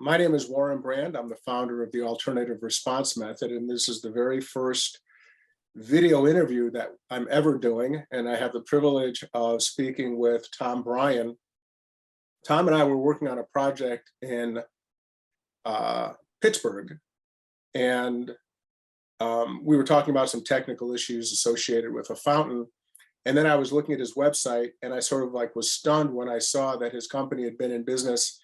My name is Warren Brand. I'm the founder of the Alternative Response Method, and this is the very first video interview that I'm ever doing. And I have the privilege of speaking with Tom Bryan. Tom and I were working on a project in Pittsburgh, and we were talking about some technical issues associated with a fountain. And then I was looking at his website, and I sort of was stunned when I saw that his company had been in business.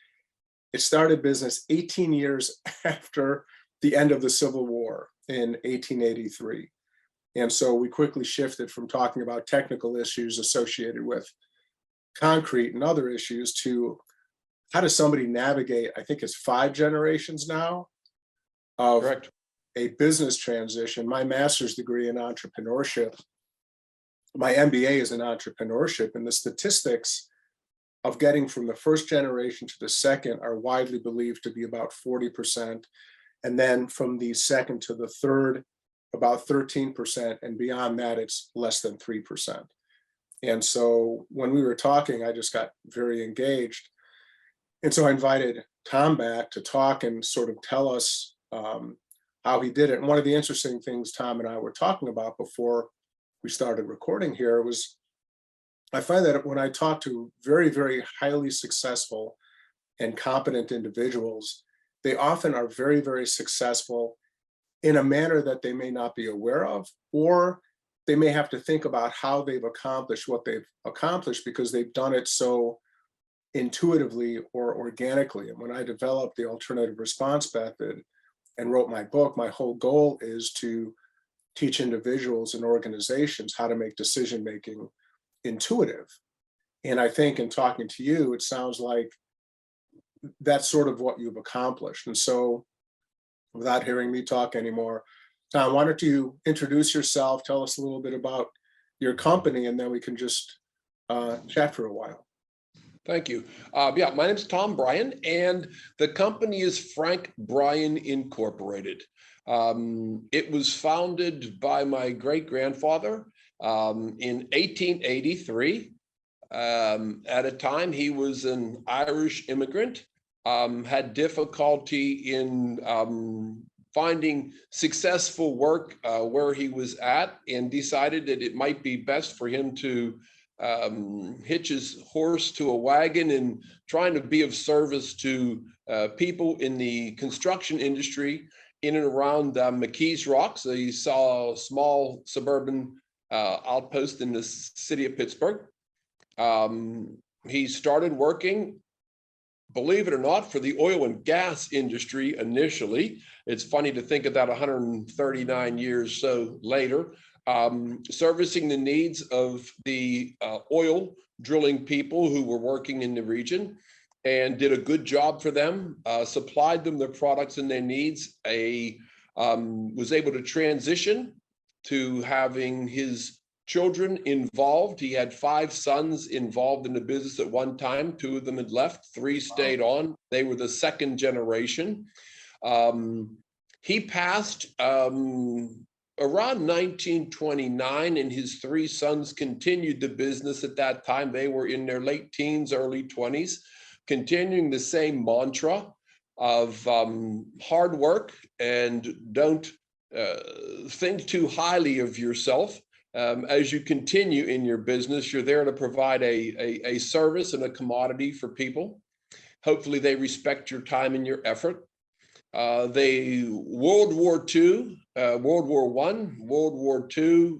It started business 18 years after the end of the Civil War in 1883. And so we quickly shifted from talking about technical issues associated with concrete and other issues to how does somebody navigate, I think it's 5 generations now of Correct. a business transition. My master's degree in entrepreneurship, my MBA is in entrepreneurship, and the statistics of getting from the first generation to the second are widely believed to be about 40%. And then from the second to the third, about 13%. And beyond that, it's less than 3%. And so when we were talking, I just got very engaged. And so I invited Tom back to talk and sort of tell us how he did it. And one of the interesting things Tom and I were talking about before we started recording here was I find that when I talk to very, very highly successful and competent individuals, they often are very, very successful in a manner that they may not be aware of, or they may have to think about how they've accomplished what they've accomplished because they've done it so intuitively or organically. And when I developed the alternative response method and wrote my book, my whole goal is to teach individuals and organizations how to make decision-making intuitive. And I think in talking to you, it sounds like that's sort of what you've accomplished. And so without hearing me talk anymore, Tom, why don't you introduce yourself, tell us a little bit about your company, and then we can just chat for a while. Thank you. Yeah, my name is Tom Bryan, and the company is Frank Bryan Incorporated. It was founded by my great-grandfather in 1883. At a time, he was an Irish immigrant, had difficulty in finding successful work where he was at, and decided that it might be best for him to hitch his horse to a wagon and trying to be of service to people in the construction industry in and around McKees Rocks. So he saw a small suburban outpost in the city of Pittsburgh. He started working, believe it or not, for the oil and gas industry initially. It's funny to think of that 139 years so later, servicing the needs of the oil drilling people who were working in the region, and did a good job for them, supplied them their products and their needs. Was able to transition to having his children involved. He had 5 sons involved in the business at one time. 2 of them had left, 3 stayed on. They were the second generation. He passed around 1929, and his 3 sons continued the business at that time. They were in their late teens, early 20s, continuing the same mantra of hard work and don't think too highly of yourself. As you continue in your business, you're there to provide a service and a commodity for people. Hopefully they respect your time and your effort. World War II, World War I, World War II,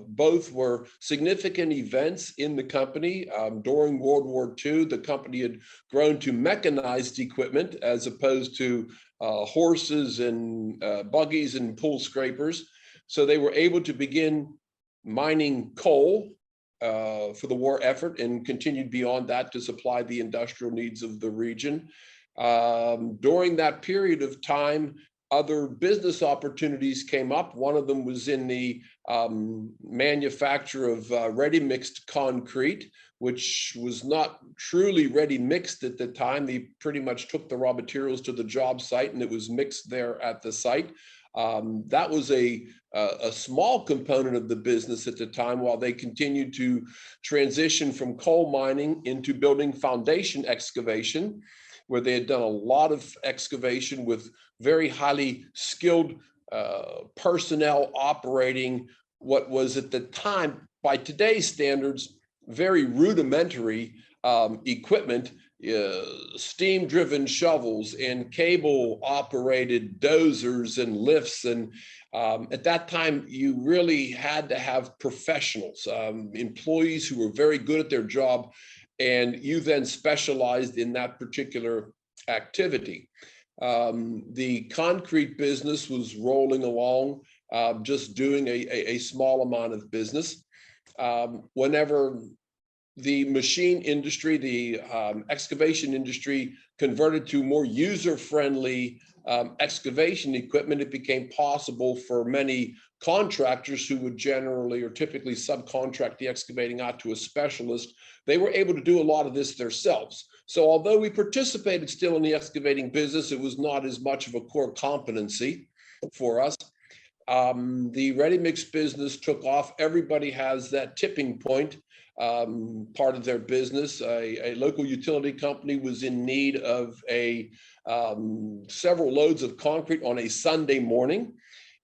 both were significant events in the company. During World War II, the company had grown to mechanized equipment as opposed to horses and buggies and pool scrapers. So they were able to begin mining coal for the war effort and continued beyond that to supply the industrial needs of the region. During that period of time, other business opportunities came up. One of them was in the manufacture of ready-mixed concrete, which was not truly ready-mixed at the time. They pretty much took the raw materials to the job site and it was mixed there at the site. That was a small component of the business at the time, while they continued to transition from coal mining into building foundation excavation, where they had done a lot of excavation with very highly skilled personnel operating what was at the time, by today's standards, very rudimentary equipment, steam-driven shovels and cable-operated dozers and lifts. And at that time, you really had to have professionals, employees who were very good at their job, and you then specialized in that particular activity. The concrete business was rolling along, just doing a small amount of business. Whenever the machine industry, the excavation industry converted to more user-friendly excavation equipment, it became possible for many contractors who would generally or typically subcontract the excavating out to a specialist. They were able to do a lot of this themselves. So although we participated still in the excavating business, it was not as much of a core competency for us. The ready-mix business took off. Everybody has that tipping point part of their business. A local utility company was in need of several loads of concrete on a Sunday morning.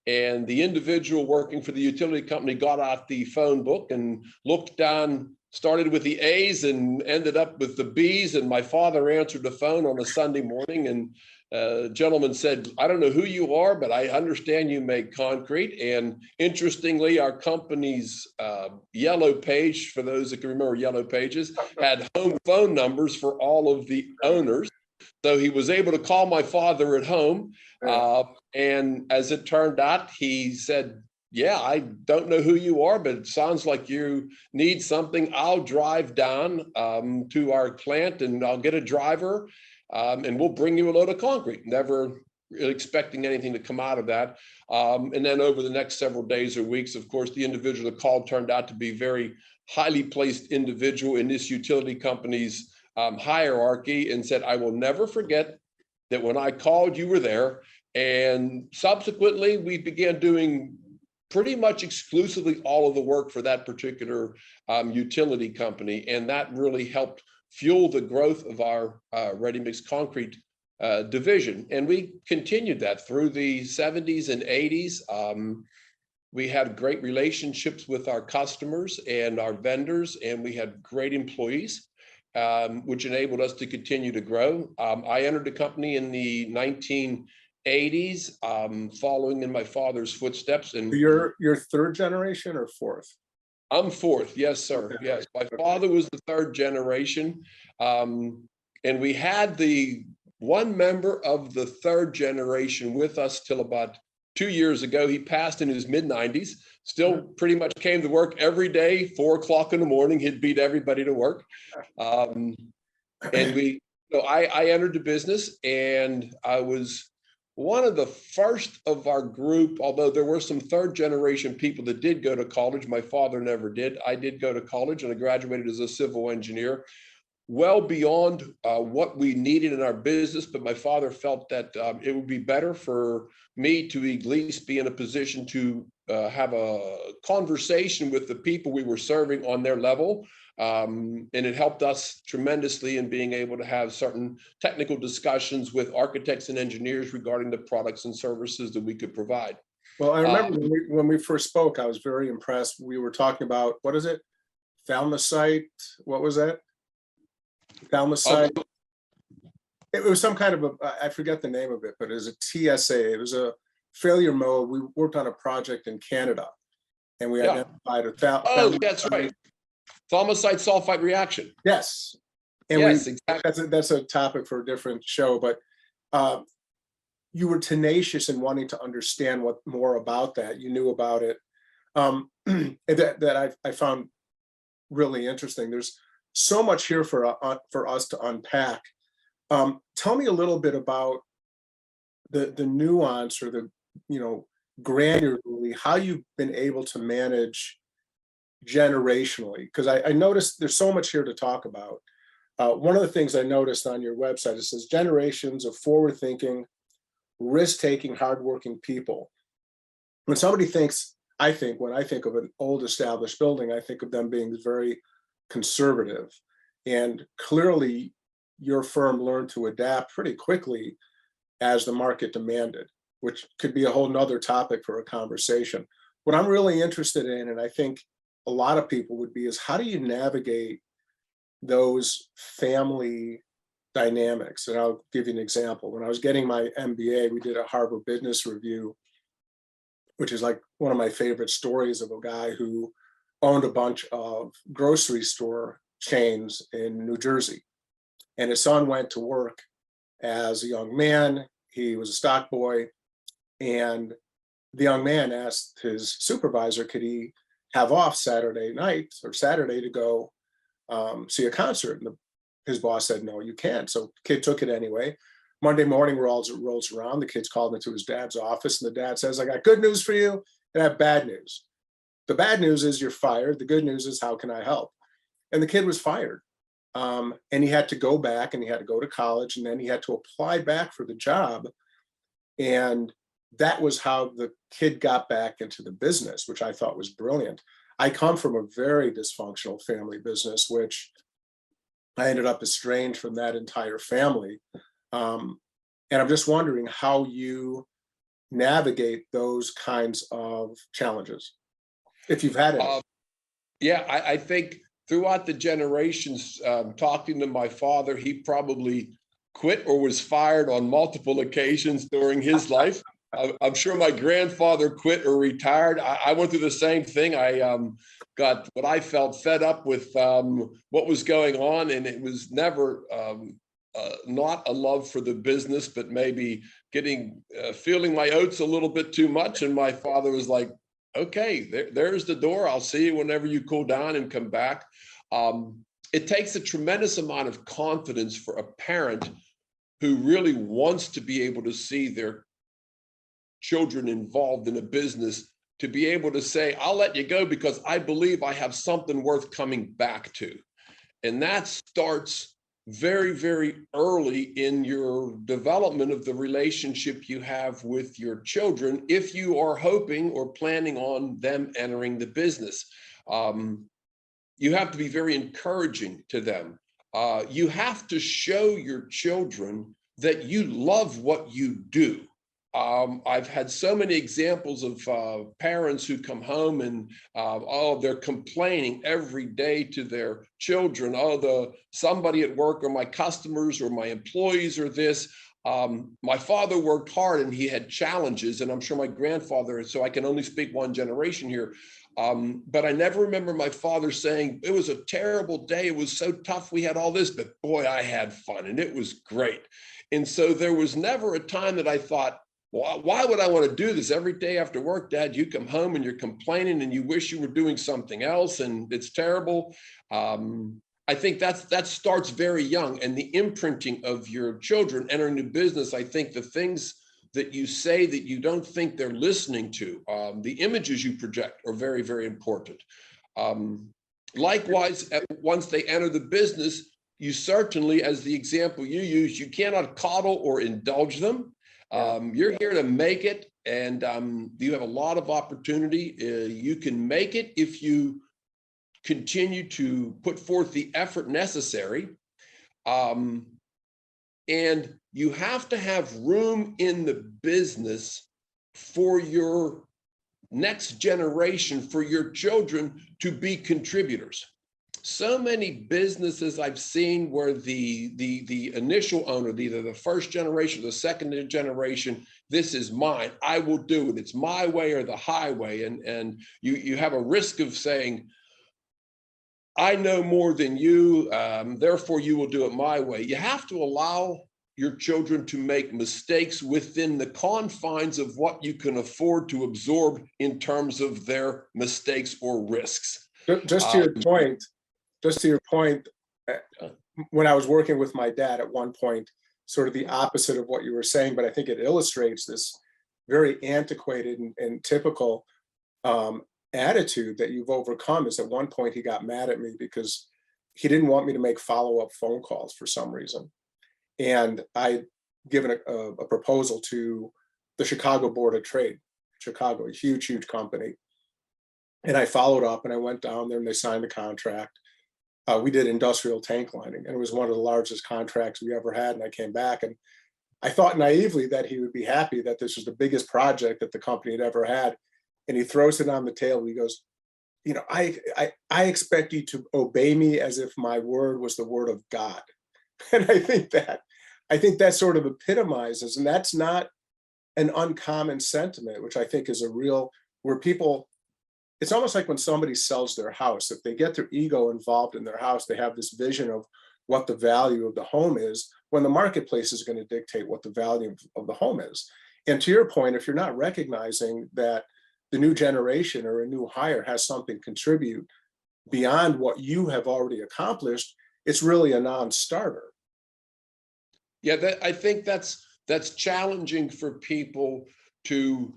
And the individual working for the utility company got out the phone book and looked down, started with the A's and ended up with the B's. And my father answered the phone on a Sunday morning, and a gentleman said, "I don't know who you are, but I understand you make concrete." And interestingly, our company's yellow page, for those that can remember yellow pages, had home phone numbers for all of the owners. So he was able to call my father at home. And as it turned out, he said, "Yeah, I don't know who you are, but it sounds like you need something. I'll drive down to our plant and I'll get a driver and we'll bring you a load of concrete." Never really expecting anything to come out of that. And then over the next several days or weeks, of course, the individual that called turned out to be very highly placed individual in this utility company's hierarchy, and said, "I will never forget that when I called, you were there." And subsequently, we began doing pretty much exclusively all of the work for that particular utility company. And that really helped fuel the growth of our ready-mix concrete division. And we continued that through the 70s and 80s. We had great relationships with our customers and our vendors, and we had great employees, which enabled us to continue to grow. I entered the company in the 1980s, following in my father's footsteps. And You're third generation or fourth? I'm fourth. Yes, sir. Yes. My father was the third generation. And we had the one member of the third generation with us till about 2 years ago. He passed in his mid-90s, still pretty much came to work every day, 4 o'clock in the morning. He'd beat everybody to work. And I entered the business, and I was one of the first of our group, although there were some third generation people that did go to college. My father never did. I did go to college, and I graduated as a civil engineer, well beyond what we needed in our business. But my father felt that it would be better for me to at least be in a position to have a conversation with the people we were serving on their level. And it helped us tremendously in being able to have certain technical discussions with architects and engineers regarding the products and services that we could provide. Well, I remember when we first spoke, I was very impressed. We were talking about, what is it? Thalmosite? What was that? Thalmosite. It was some kind of I forget the name of it, but it was a TSA. It was a failure mode. We worked on a project in Canada, and we identified a that's right. Thalmosite sulfite reaction. Yes. And yes, exactly. That's a topic for a different show, but you were tenacious in wanting to understand more about that. You knew about it. That I found really interesting. There's so much here for us to unpack. Tell me a little bit about the nuance, or the, granularly, how you've been able to manage generationally, because I noticed there's so much here to talk about. One of the things I noticed on your website, it says generations of forward-thinking, risk-taking, hardworking people. When somebody thinks, when I think of an old established building, I think of them being very conservative. And clearly your firm learned to adapt pretty quickly as the market demanded, which could be a whole nother topic for a conversation. What I'm really interested in, and I think a lot of people would be, is how do you navigate those family dynamics? And I'll give you an example. When I was getting my MBA, we did a Harvard Business Review, which is like one of my favorite stories of a guy who owned a bunch of grocery store chains in New Jersey. And his son went to work as a young man. He was a stock boy. And the young man asked his supervisor, could he have off Saturday night or Saturday to go see a concert? And his boss said, no, you can't. So the kid took it anyway. Monday morning rolls around. The kid's called into his dad's office, and the dad says, I got good news for you and I have bad news. The bad news is you're fired. The good news is, how can I help? And the kid was fired. And he had to go back, and he had to go to college, and then he had to apply back for the job. And that was how the kid got back into the business, which I thought was brilliant. I come from a very dysfunctional family business, which I ended up estranged from that entire family. And I'm just wondering how you navigate those kinds of challenges, if you've had any. Yeah, I think throughout the generations, talking to my father, he probably quit or was fired on multiple occasions during his life. I'm sure my grandfather quit or retired. I went through the same thing. I got what I felt fed up with what was going on, and it was never not a love for the business, but maybe getting feeling my oats a little bit too much. And my father was like, okay, there's the door. I'll see you whenever you cool down and come back. It takes a tremendous amount of confidence for a parent who really wants to be able to see their children involved in a business, to be able to say, I'll let you go because I believe I have something worth coming back to. And that starts very, very early in your development of the relationship you have with your children, if you are hoping or planning on them entering the business. You have to be very encouraging to them. You have to show your children that you love what you do. I've had so many examples of parents who come home and they're complaining every day to their children. Somebody at work, or my customers, or my employees, or this. My father worked hard and he had challenges, and I'm sure my grandfather, so I can only speak one generation here. But I never remember my father saying, it was a terrible day, it was so tough, we had all this, but boy, I had fun and it was great. And so there was never a time that I thought, well, why would I want to do this every day after work, Dad? You come home and you're complaining and you wish you were doing something else and it's terrible. I think that starts very young, and the imprinting of your children entering the business. I think the things that you say that you don't think they're listening to, the images you project are very, very important. Likewise, once they enter the business, you certainly, as the example you use, you cannot coddle or indulge them. You're here to make it, and you have a lot of opportunity. You can make it if you continue to put forth the effort necessary. And you have to have room in the business for your next generation, for your children to be contributors. So many businesses I've seen where the initial owner, either the first generation or the second generation, this is mine, I will do it, it's my way or the highway. And you have a risk of saying, I know more than you, therefore you will do it my way. You have to allow your children to make mistakes within the confines of what you can afford to absorb in terms of their mistakes or risks. Just to your point, when I was working with my dad at one point, sort of the opposite of what you were saying, but I think it illustrates this very antiquated and typical attitude that you've overcome. Is at one point he got mad at me because he didn't want me to make follow-up phone calls for some reason. And I'd given a proposal to the Chicago Board of Trade, Chicago, a huge, huge company. And I followed up and I went down there and they signed the contract. We did industrial tank lining, and it was one of the largest contracts we ever had. And I came back, and I thought naively that he would be happy that this was the biggest project that the company had ever had. And he throws it on the table. He goes, you know, I expect you to obey me as if my word was the word of God. And I think that sort of epitomizes, and that's not an uncommon sentiment, which I think is a real, where people, it's almost like when somebody sells their house, if they get their ego involved in their house, they have this vision of what the value of the home is, when the marketplace is going to dictate what the value of the home is. And to your point, if you're not recognizing that the new generation or a new hire has something contribute beyond what you have already accomplished, it's really a non-starter. Yeah, I think that's challenging for people to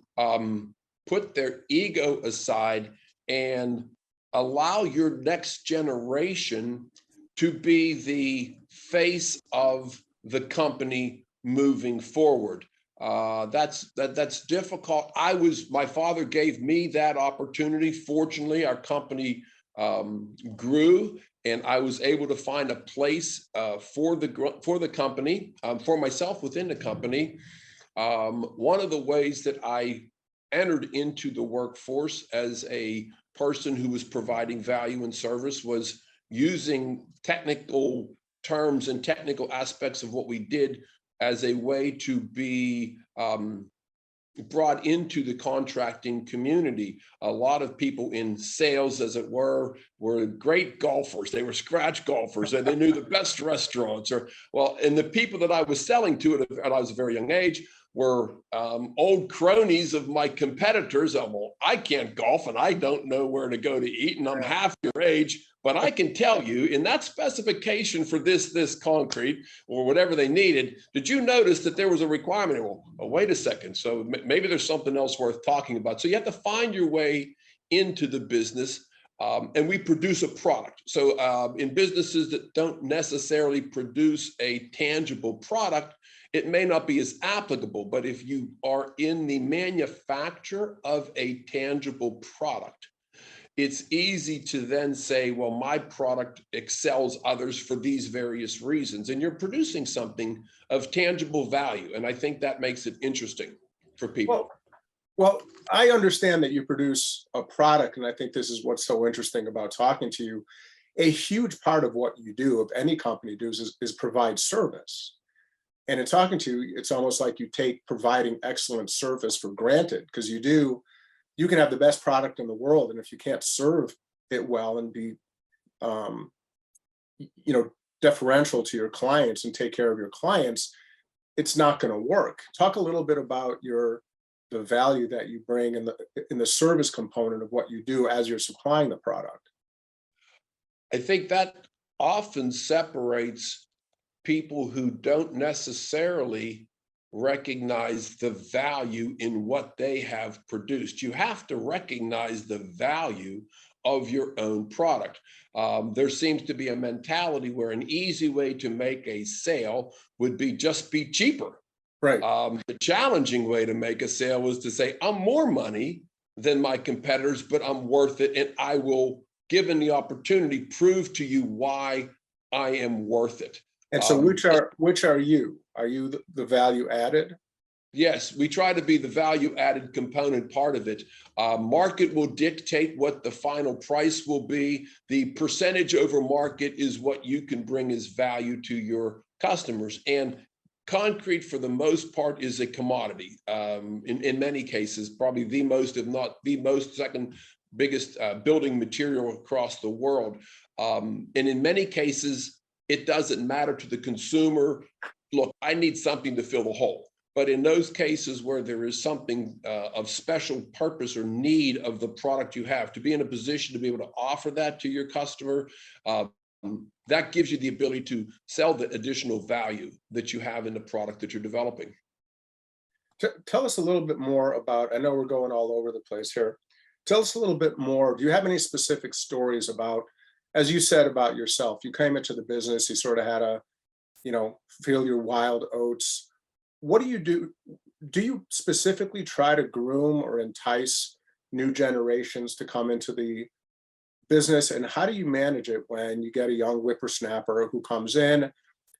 put their ego aside and allow your next generation to be the face of the company moving forward. That's difficult. My father gave me that opportunity. Fortunately, our company grew, and I was able to find a place for the company, for myself within the company. One of the ways that I entered into the workforce as a person who was providing value and service was using technical terms and technical aspects of what we did as a way to be brought into the contracting community. A lot of people in sales, as it were great golfers. They were scratch golfers, and they knew the best restaurants. And the people that I was selling to at I was a very young age were old cronies of my competitors. Well, I can't golf, and I don't know where to go to eat, and I'm half your age, but I can tell you in that specification for this concrete or whatever they needed, did you notice that there was a requirement? Well, oh, wait a second. So maybe there's something else worth talking about. So you have to find your way into the business, and we produce a product. So in businesses that don't necessarily produce a tangible product, it may not be as applicable, but if you are in the manufacture of a tangible product, it's easy to then say, well, my product excels others for these various reasons, and you're producing something of tangible value. And I think that makes it interesting for people. Well, I understand that you produce a product, and I think this is what's so interesting about talking to you. A huge part of what you do, of any company does, is provide service. And in talking to you, it's almost like you take providing excellent service for granted, because you can have the best product in the world, and if you can't serve it well and be deferential to your clients and take care of your clients, it's not going to work. Talk a little bit about the value that you bring in the service component of what you do as you're supplying the product. I think that often separates people who don't necessarily recognize the value in what they have produced. You have to recognize the value of your own product. There seems to be a mentality where an easy way to make a sale would be just be cheaper. Right. The challenging way to make a sale was to say, I'm more money than my competitors, but I'm worth it, and I will, given the opportunity, prove to you why I am worth it. And so which are you? Are you the value added? Yes, we try to be the value added component part of it. Market will dictate what the final price will be. The percentage over market is what you can bring as value to your customers. And concrete, for the most part, is a commodity. In many cases, probably the most, if not the most, second biggest building material across the world. And in many cases, it doesn't matter to the consumer. Look, I need something to fill the hole. But in those cases where there is something of special purpose or need of the product you have, to be in a position to be able to offer that to your customer, that gives you the ability to sell the additional value that you have in the product that you're developing. Tell us a little bit more about, I know we're going all over the place here. Tell us a little bit more. Do you have any specific stories about, as you said about yourself, you came into the business, you sort of had a, feel your wild oats. What do you do? Do you specifically try to groom or entice new generations to come into the business, and how do you manage it when you get a young whippersnapper who comes in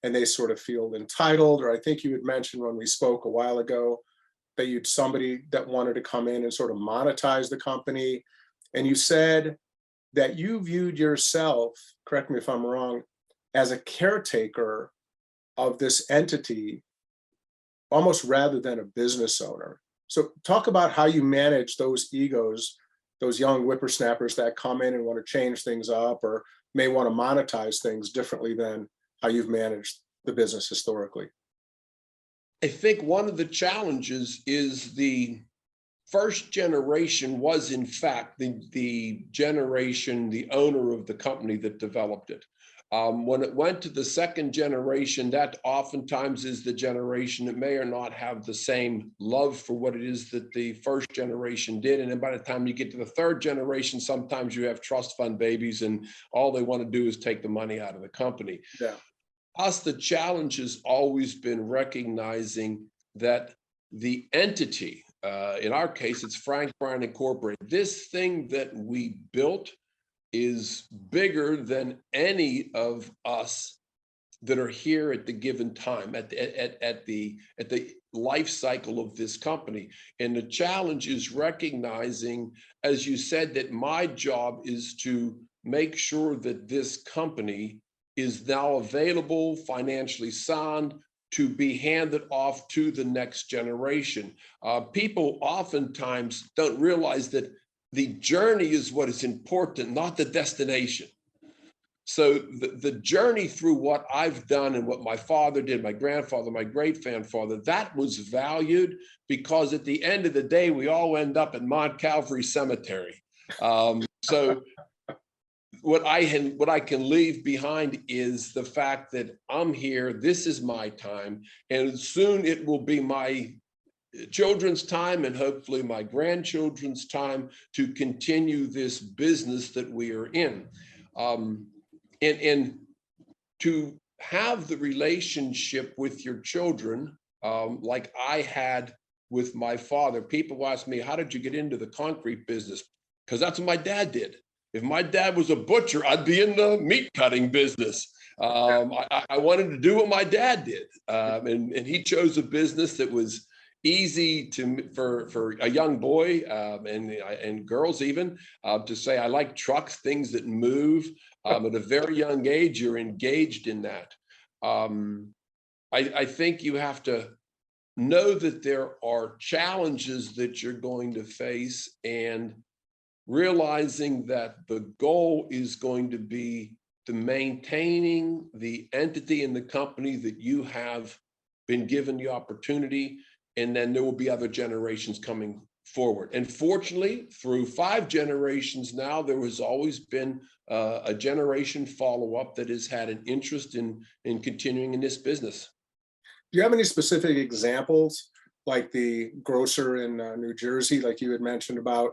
and they sort of feel entitled? Or I think you had mentioned when we spoke a while ago that you'd somebody that wanted to come in and sort of monetize the company. And you said that you viewed yourself, correct me if I'm wrong, as a caretaker of this entity, almost rather than a business owner. So talk about how you manage those egos, those young whippersnappers that come in and want to change things up or may want to monetize things differently than how you've managed the business historically. I think one of the challenges is the first generation was in fact the generation, the owner of the company that developed it. When it went to the second generation, that oftentimes is the generation that may or not have the same love for what it is that the first generation did. And then by the time you get to the third generation, sometimes you have trust fund babies and all they want to do is take the money out of the company. Yeah. Us, the challenge has always been recognizing that the entity, in our case, it's Frank Bryan Incorporated. This thing that we built is bigger than any of us that are here at the given time, at the life cycle of this company. And the challenge is recognizing, as you said, that my job is to make sure that this company is now available, financially sound, to be handed off to the next generation. People oftentimes don't realize that the journey is what is important, not the destination. So the journey through what I've done and what my father did, my grandfather, my great-grandfather, that was valued because at the end of the day, we all end up at Mount Calvary Cemetery. So what I can leave behind is the fact that I'm here, this is my time, and soon it will be my children's time and hopefully my grandchildren's time to continue this business that we are in. And to have the relationship with your children, like I had with my father. People ask me, how did you get into the concrete business? Because that's what my dad did. If my dad was a butcher, I'd be in the meat cutting business. I wanted to do what my dad did. And he chose a business that was easy for a young boy and girls even to say, I like trucks, things that move. At a very young age, you're engaged in that. I think you have to know that there are challenges that you're going to face, and realizing that the goal is going to be to maintaining the entity and the company that you have been given the opportunity, and then there will be other generations coming forward. And fortunately, through 5 generations now, there has always been a generation follow-up that has had an interest in continuing in this business. Do you have any specific examples, like the grocer in New Jersey, like you had mentioned about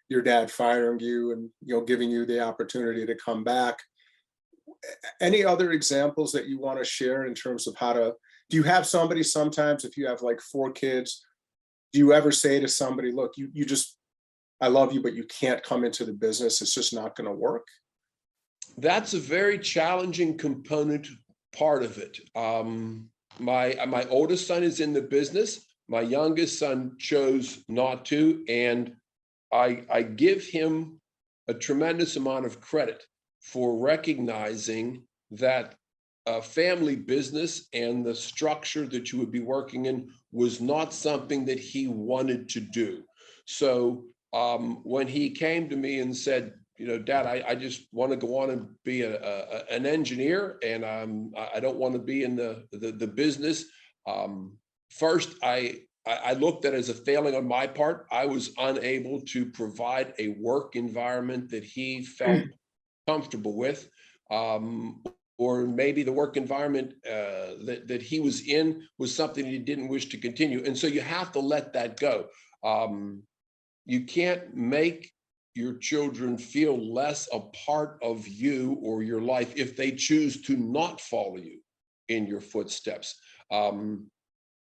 your dad firing you and giving you the opportunity to come back? Any other examples that you want to share in terms of how to? Do you have somebody sometimes, if you have like 4 kids, do you ever say to somebody, look, you just, I love you, but you can't come into the business, it's just not going to work? That's a very challenging component part of it. My oldest son is in the business. My youngest son chose not to, and I give him a tremendous amount of credit for recognizing that a family business and the structure that you would be working in was not something that he wanted to do. So when he came to me and said, Dad, I just want to go on and be an engineer, and I don't want to be in the business. First, I looked at it as a failing on my part. I was unable to provide a work environment that he felt comfortable with, or maybe the work environment that he was in was something he didn't wish to continue. And so you have to let that go. You can't make your children feel less a part of you or your life if they choose to not follow you in your footsteps. And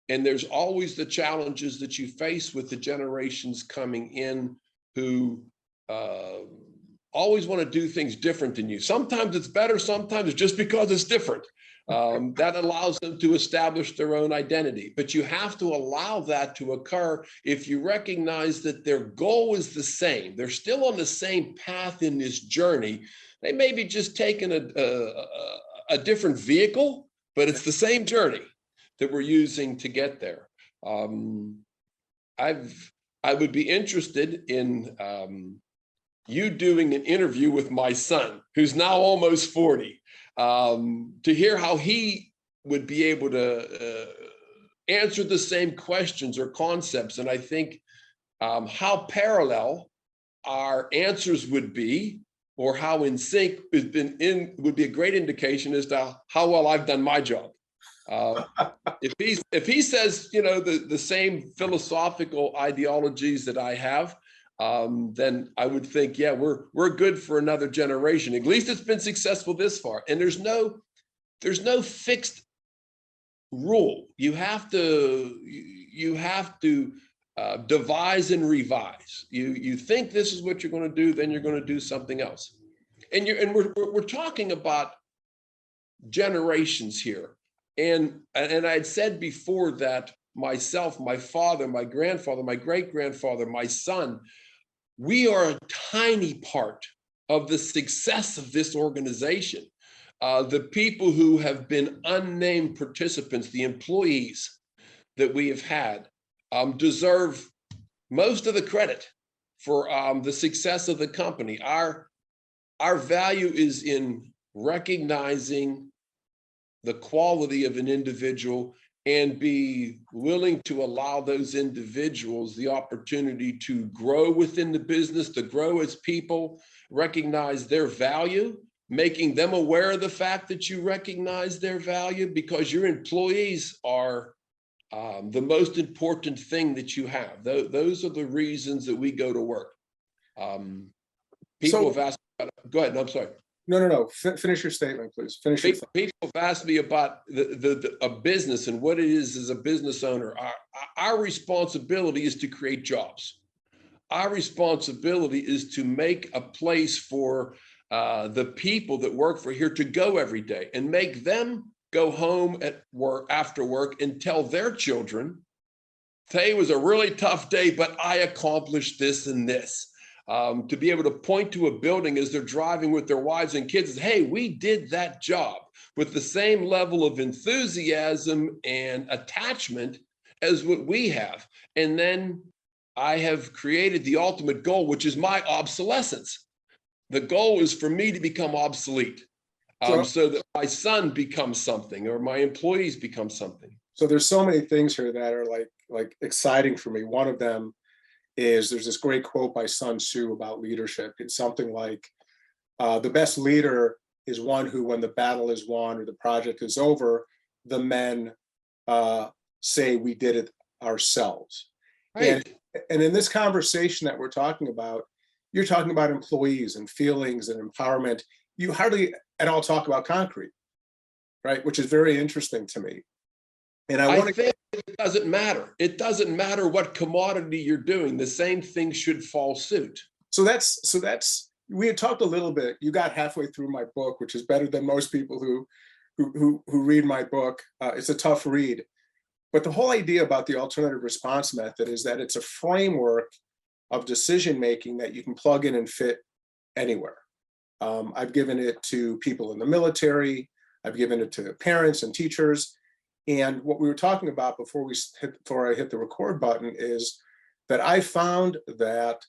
there's always the challenges that you face with the generations coming in who always want to do things different than you. Sometimes it's better, sometimes it's just because it's different. That allows them to establish their own identity. But you have to allow that to occur if you recognize that their goal is the same. They're still on the same path in this journey. They may be just taking a different vehicle, but it's the same journey that we're using to get there. I would be interested in you doing an interview with my son, who's now almost 40, to hear how he would be able to answer the same questions or concepts. And I think how parallel our answers would be, or how in sync would be a great indication as to how well I've done my job. If he says, you know, the same philosophical ideologies that I have, then I would think, yeah, we're good for another generation. At least it's been successful this far. And there's no fixed rule. You have to devise and revise. You think this is what you're going to do, then you're going to do something else. And we're talking about generations here. And I had said before that myself, my father, my grandfather, my great-grandfather, my son, we are a tiny part of the success of this organization. The people who have been unnamed participants, the employees that we have had, deserve most of the credit for the success of the company. Our value is in recognizing the quality of an individual and be willing to allow those individuals the opportunity to grow within the business, to grow as people, recognize their value, making them aware of the fact that you recognize their value, because your employees are the most important thing that you have. Those are the reasons that we go to work. People have asked, go ahead, no, I'm sorry. No. Finish your statement, please. Finish your thought. People have asked me about a business and what it is as a business owner. Our responsibility is to create jobs. Our responsibility is to make a place for the people that work for here to go every day and make them go home at work after work and tell their children, today was a really tough day, but I accomplished this and this. To be able to point to a building as they're driving with their wives and kids and say, hey, we did that job with the same level of enthusiasm and attachment as what we have. And then I have created the ultimate goal, which is my obsolescence. The goal is for me to become obsolete, so that my son becomes something or my employees become something. So there's so many things here that are like exciting for me. One of them is there's this great quote by Sun Tzu about leadership. It's something like, the best leader is one who, when the battle is won or the project is over, the men say we did it ourselves. Right. And in this conversation that we're talking about, you're talking about employees and feelings and empowerment. You hardly at all talk about concrete, right? Which is very interesting to me. And I think it doesn't matter. It doesn't matter what commodity you're doing. The same thing should fall suit. So that's we had talked a little bit. You got halfway through my book, which is better than most people who read my book. It's a tough read. But the whole idea about the alternative response method is that it's a framework of decision making that you can plug in and fit anywhere. I've given it to people in the military. I've given it to parents and teachers. And what we were talking about before I hit the record button is that I found that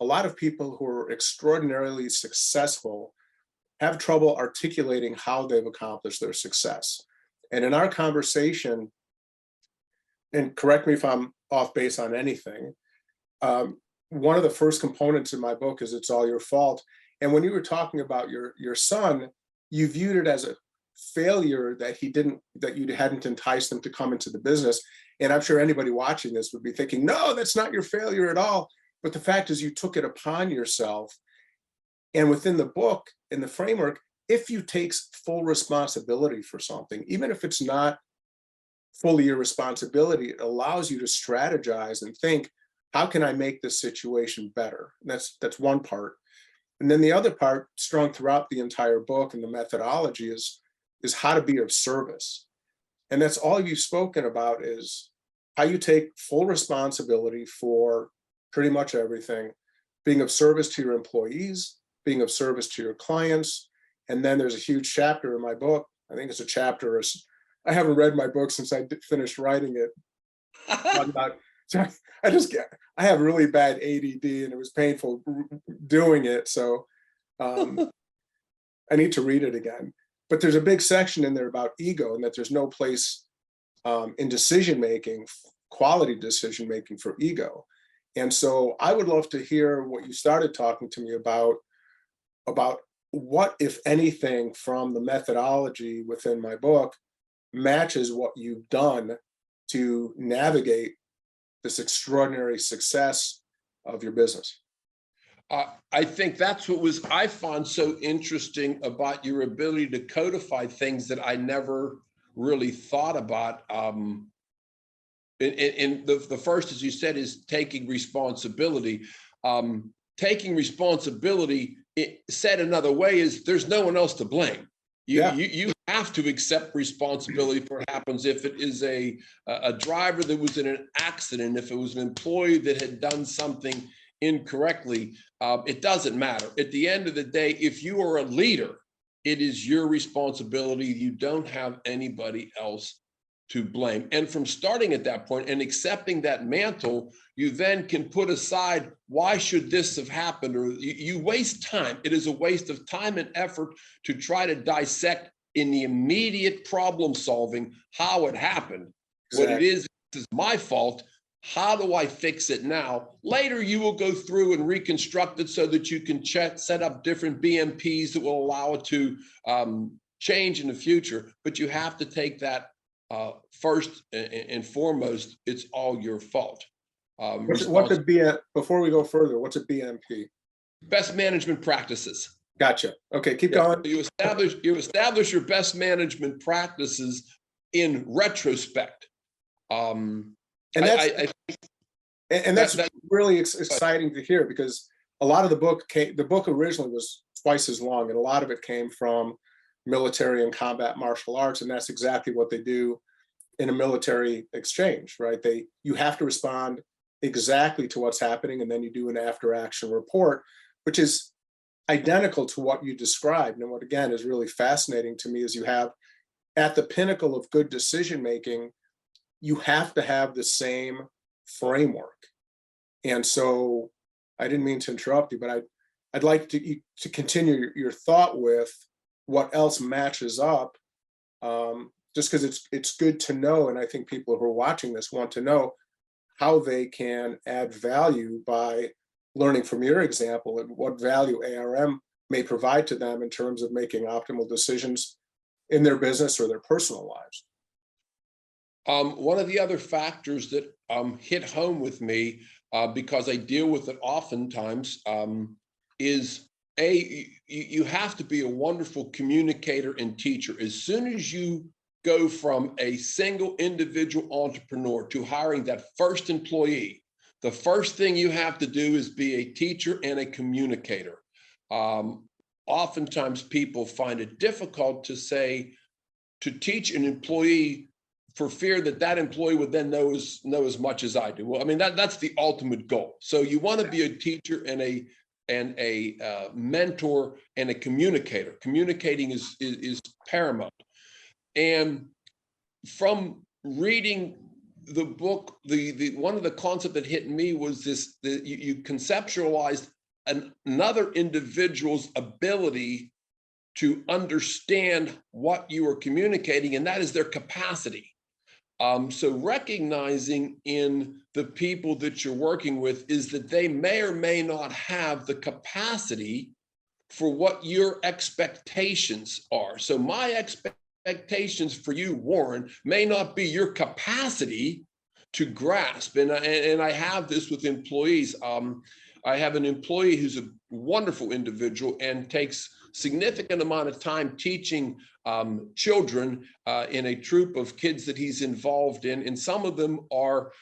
a lot of people who are extraordinarily successful have trouble articulating how they've accomplished their success. And in our conversation, and correct me if I'm off base on anything, one of the first components in my book is it's all your fault. And when you were talking about your son, you viewed it as a failure that you hadn't enticed them to come into the business. And I'm sure anybody watching this would be thinking, no, that's not your failure at all. But the fact is you took it upon yourself. And within the book, in the framework, if you take full responsibility for something, even if it's not fully your responsibility, it allows you to strategize and think, how can I make this situation better? And that's one part. And then the other part strung throughout the entire book and the methodology is how to be of service. And that's all you've spoken about, is how you take full responsibility for pretty much everything, being of service to your employees, being of service to your clients. And then there's a huge chapter in my book. I think it's a chapter. I haven't read my book since I finished writing it. So I have really bad ADD, and it was painful doing it. So I need to read it again. But there's a big section in there about ego, and that there's no place in decision making, quality decision making, for ego. And so I would love to hear what you started talking to me about what, if anything, from the methodology within my book matches what you've done to navigate this extraordinary success of your business. I think that's what I found so interesting about your ability to codify things that I never really thought about. And the first, as you said, is taking responsibility. Taking responsibility, said another way, is there's no one else to blame. You have to accept responsibility for what happens. If it is a driver that was in an accident, if it was an employee that had done something incorrectly, it doesn't matter. At the end of the day, if you are a leader, it is your responsibility. You don't have anybody else to blame. And from starting at that point and accepting that mantle, you then can put aside, why should this have happened? Or you waste time. It is a waste of time and effort to try to dissect in the immediate problem solving how it happened. Exactly. What it is my fault. How do I fix it now? Later, you will go through and reconstruct it so that you can set up different BMPs that will allow it to change in the future. But you have to take that first and foremost, it's all your fault. What could be before we go further, what's a BMP? Best management practices. Gotcha. Okay, keep going. You establish your best management practices in retrospect. And that's really exciting to hear, because a lot of the book originally was twice as long, and a lot of it came from military and combat martial arts, and that's exactly what they do in a military exchange, right? You have to respond exactly to what's happening, and then you do an after action report, which is identical to what you described. And what, again, is really fascinating to me is you have, at the pinnacle of good decision making, you have to have the same framework. And so I didn't mean to interrupt you, but I'd like to continue your thought with what else matches up, just because it's good to know. And I think people who are watching this want to know how they can add value by learning from your example, and what value ARM may provide to them in terms of making optimal decisions in their business or their personal lives. One of the other factors that hit home with me, because I deal with it oftentimes, is you have to be a wonderful communicator and teacher. As soon as you go from a single individual entrepreneur to hiring that first employee, the first thing you have to do is be a teacher and a communicator. Oftentimes people find it difficult to teach an employee, for fear that employee would then know as much as I do. Well, I mean, that's the ultimate goal. So you want to be a teacher and a mentor and a communicator. Communicating is paramount. And from reading the book, the one of the concepts that hit me was this: you conceptualized another individual's ability to understand what you are communicating, and that is their capacity. So recognizing in the people that you're working with is that they may or may not have the capacity for what your expectations are. So my expectations for you, Warren, may not be your capacity to grasp. And I have this with employees. I have an employee who's a wonderful individual and takes significant amount of time teaching children in a troop of kids that he's involved in, and some of them are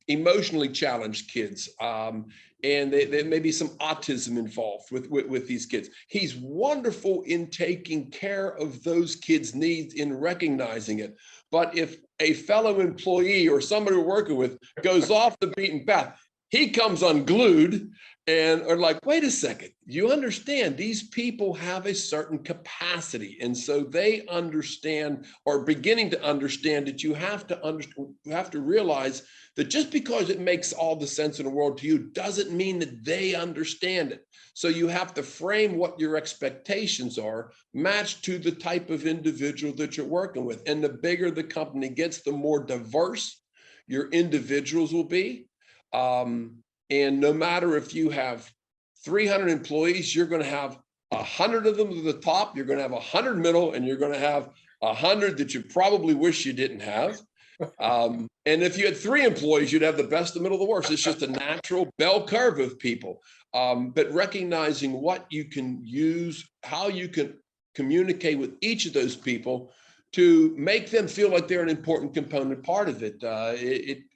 emotionally challenged kids, and there may be some autism involved with these kids. He's wonderful in taking care of those kids' needs, in recognizing it. But if a fellow employee or somebody we're working with goes off the beaten path, he comes unglued and are like, wait a second, you understand these people have a certain capacity. And so they understand, or beginning to understand, that you have to realize that just because it makes all the sense in the world to you doesn't mean that they understand it. So you have to frame what your expectations are, matched to the type of individual that you're working with. And the bigger the company gets, the more diverse your individuals will be. And no matter if you have 300 employees, you're going to have 100 of them at the top, you're going to have 100 middle, and you're going to have 100 that you probably wish you didn't have. And if you had 3 employees, you'd have the best, the middle, the worst. It's just a natural bell curve of people. But recognizing what you can use, how you can communicate with each of those people to make them feel like they're an important component part of it.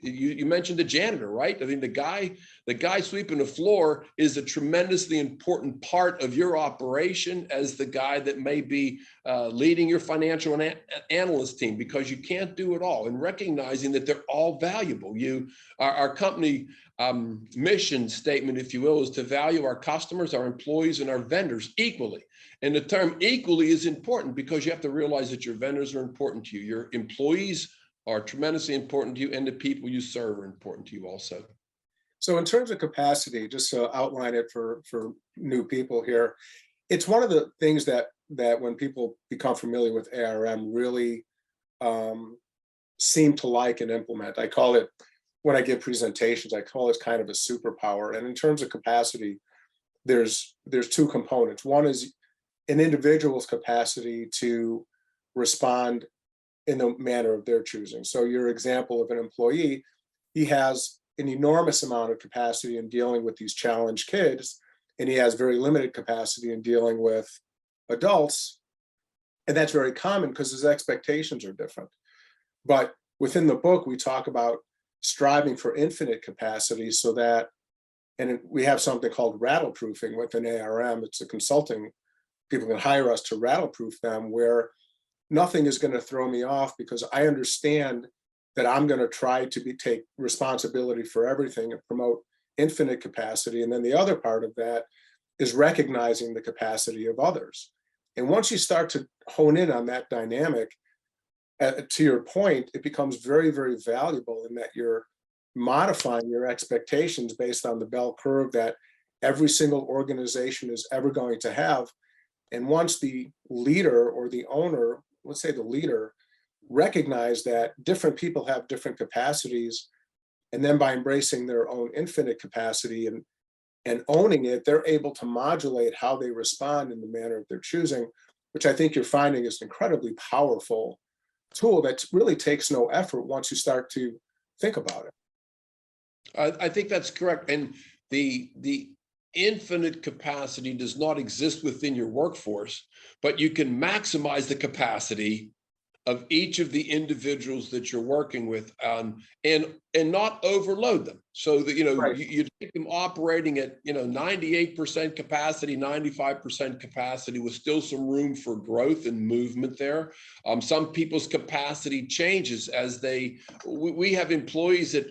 You mentioned the janitor, right? I mean, the guy sweeping the floor is a tremendously important part of your operation as the guy that may be leading your financial and analyst team, because you can't do it all. And recognizing that they're all valuable. Our company mission statement, if you will, is to value our customers, our employees, and our vendors equally. And the term equally is important because you have to realize that your vendors are important to you. Your employees are tremendously important to you, and the people you serve are important to you also. So in terms of capacity, just to outline it for new people here, it's one of the things that when people become familiar with ARM really seem to like and implement. I call it, when I give presentations, I call it kind of a superpower. And in terms of capacity, there's 2 components. One is an individual's capacity to respond in the manner of their choosing. So your example of an employee, he has an enormous amount of capacity in dealing with these challenged kids, and he has very limited capacity in dealing with adults. And that's very common because his expectations are different. But within the book, we talk about striving for infinite capacity so that, and we have something called rattle proofing within ARM. It's a consulting, people can hire us to rattle proof them, where nothing is going to throw me off because I understand that I'm going to try to take responsibility for everything and promote infinite capacity. And then the other part of that is recognizing the capacity of others. And once you start to hone in on that dynamic, to your point, it becomes very, very valuable in that you're modifying your expectations based on the bell curve that every single organization is ever going to have. And once the leader or the owner, let's say the leader, recognize that different people have different capacities, and then by embracing their own infinite capacity and owning it, they're able to modulate how they respond in the manner of their choosing, which I think you're finding is an incredibly powerful tool that really takes no effort once you start to think about it. I think that's correct. And the infinite capacity does not exist within your workforce, but you can maximize the capacity of each of the individuals that you're working with, and not overload them. So that Right. you take them operating at 98% capacity, 95% capacity, with still some room for growth and movement there. Some people's capacity changes as we have employees that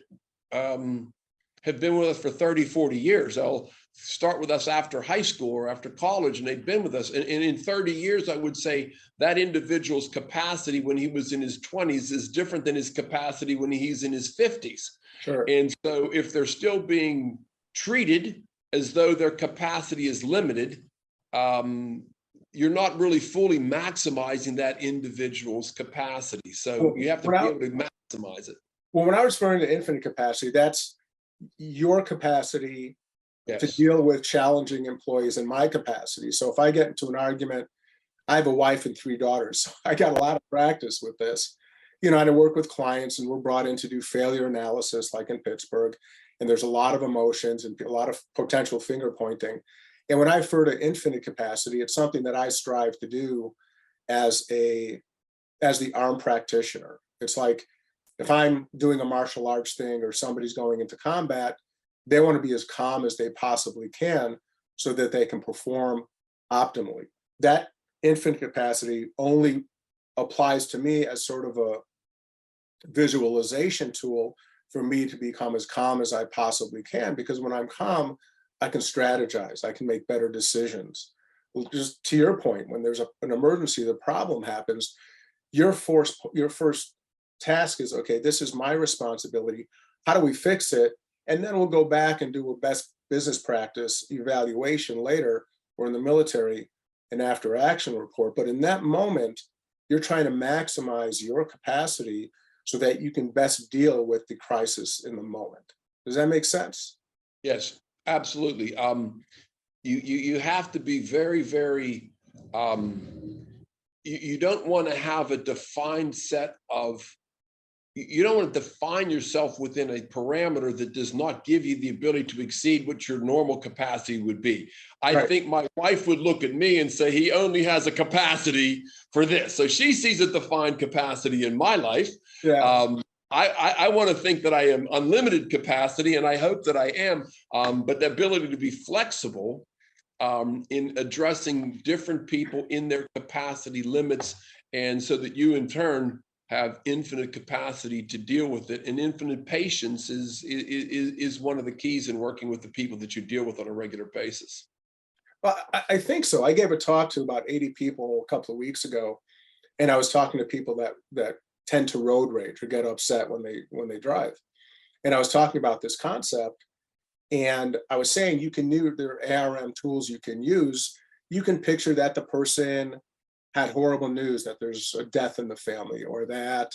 have been with us for 30, 40 years. They'll start with us after high school or after college, and they've been with us. And in 30 years, I would say that individual's capacity when he was in his 20s is different than his capacity when he's in his 50s. Sure. And so if they're still being treated as though their capacity is limited, you're not really fully maximizing that individual's capacity. So you have to be able to maximize it. Well, when I was referring to infinite capacity, that's your capacity to Yes. deal with challenging employees and my capacity. So if I get into an argument, I have a wife and 3 daughters, so I got a lot of practice with this. And I work with clients, and we're brought in to do failure analysis, like in Pittsburgh, and there's a lot of emotions and a lot of potential finger pointing. And when I refer to infinite capacity, it's something that I strive to do as the arm practitioner. It's like if I'm doing a martial arts thing or somebody's going into combat, they want to be as calm as they possibly can so that they can perform optimally. That infinite capacity only applies to me as sort of a visualization tool for me to become as calm as I possibly can, because when I'm calm, I can strategize, I can make better decisions. Well, just to your point, when there's an emergency, the problem happens, your first task is, okay, this is my responsibility. How do we fix it? And then we'll go back and do a best business practice evaluation later, or in the military, an after action report. But in that moment, you're trying to maximize your capacity so that you can best deal with the crisis in the moment. Does that make sense? Yes, absolutely. You have to be very, very, you don't want to have a defined set of, you don't want to define yourself within a parameter that does not give you the ability to exceed what your normal capacity would be. I Right. think my wife would look at me and say, he only has a capacity for this. So she sees a defined capacity in my life. Yeah. I want to think that I am unlimited capacity, and I hope that I am, but the ability to be flexible in addressing different people in their capacity limits, and so that you in turn have infinite capacity to deal with it. And infinite patience is one of the keys in working with the people that you deal with on a regular basis. Well, I think so. I gave a talk to about 80 people a couple of weeks ago, and I was talking to people that tend to road rage or get upset when they drive. And I was talking about this concept, and I was saying you can use there are ARM tools you can use. You can picture that the person had horrible news, that there's a death in the family, or that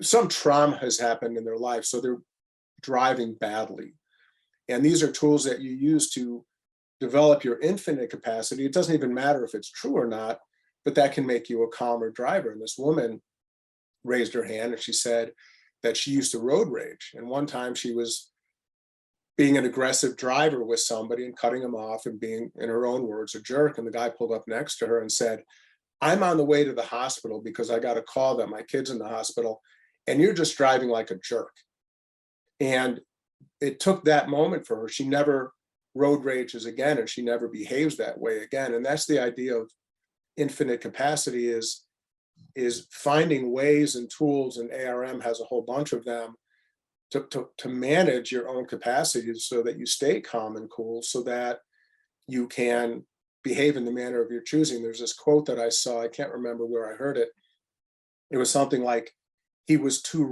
some trauma has happened in their life, so they're driving badly. And these are tools that you use to develop your infinite capacity. It doesn't even matter if it's true or not, but that can make you a calmer driver. And this woman raised her hand and she said that she used to road rage. And one time she was being an aggressive driver with somebody and cutting him off and being, in her own words, a jerk. And the guy pulled up next to her and said, I'm on the way to the hospital because I got a call that my kid's in the hospital and you're just driving like a jerk. And it took that moment for her. She never road rages again, and she never behaves that way again. And that's the idea of infinite capacity, is finding ways and tools, and ARM has a whole bunch of them, to manage your own capacities so that you stay calm and cool, so that you can behave in the manner of your choosing. There's this quote that I saw, I can't remember where I heard it. It was something like, he was too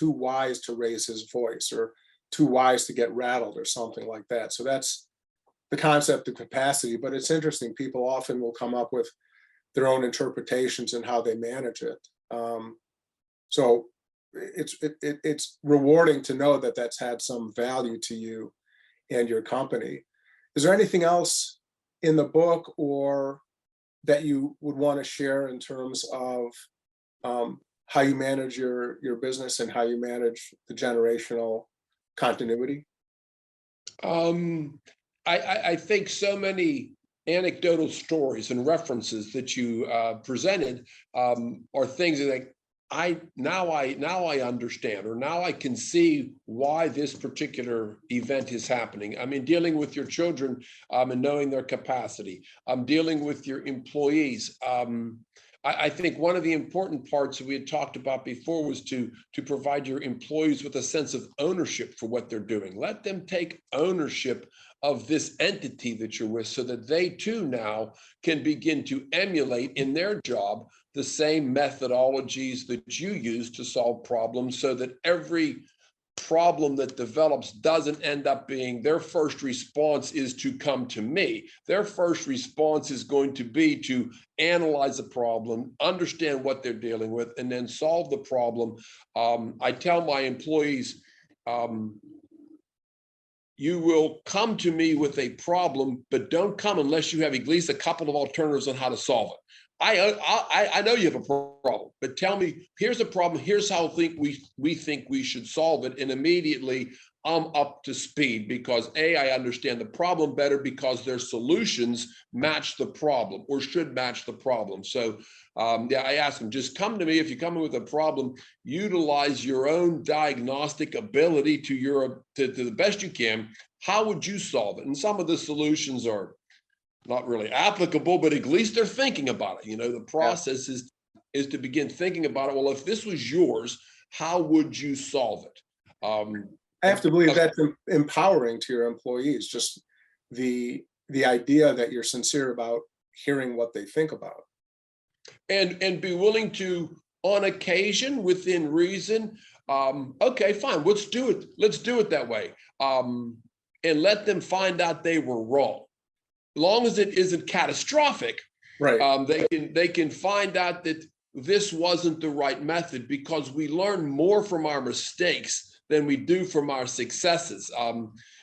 wise to raise his voice, or too wise to get rattled, or something like that. So that's the concept of capacity. But it's interesting, people often will come up with their own interpretations and how they manage it. So it's rewarding to know that that's had some value to you and your company. Is there anything else in the book or that you would want to share in terms of how you manage your business and how you manage the generational continuity? I think so many anecdotal stories and references that you presented are things that I now I understand, or now I can see why this particular event is happening. I mean, dealing with your children and knowing their capacity. Dealing with your employees. I think one of the important parts that we had talked about before was to provide your employees with a sense of ownership for what they're doing. Let them take ownership of this entity that you're with, so that they too now can begin to emulate in their job the same methodologies that you use to solve problems, so that every problem that develops doesn't end up being their first response is to come to me. Their first response is going to be to analyze the problem, understand what they're dealing with, and then solve the problem. I tell my employees, you will come to me with a problem, but don't come unless you have at least a couple of alternatives on how to solve it. I know you have a problem, but tell me, here's the problem. Here's how we think we should solve it. And immediately I'm up to speed because I understand the problem better because their solutions match the problem or should match the problem. So yeah, I ask them, just come to me. If you come in with a problem, utilize your own diagnostic ability to the best you can. How would you solve it? And some of the solutions are not really applicable, but at least they're thinking about it. You know, the process is to begin thinking about it. Well, if this was yours, how would you solve it? I have to believe that's empowering to your employees, just the idea that you're sincere about hearing what they think about. And be willing to, on occasion, within reason, okay, fine, let's do it that way. And let them find out they were wrong. Long as it isn't catastrophic, right? They can find out that this wasn't the right method, because we learn more from our mistakes than we do from our successes.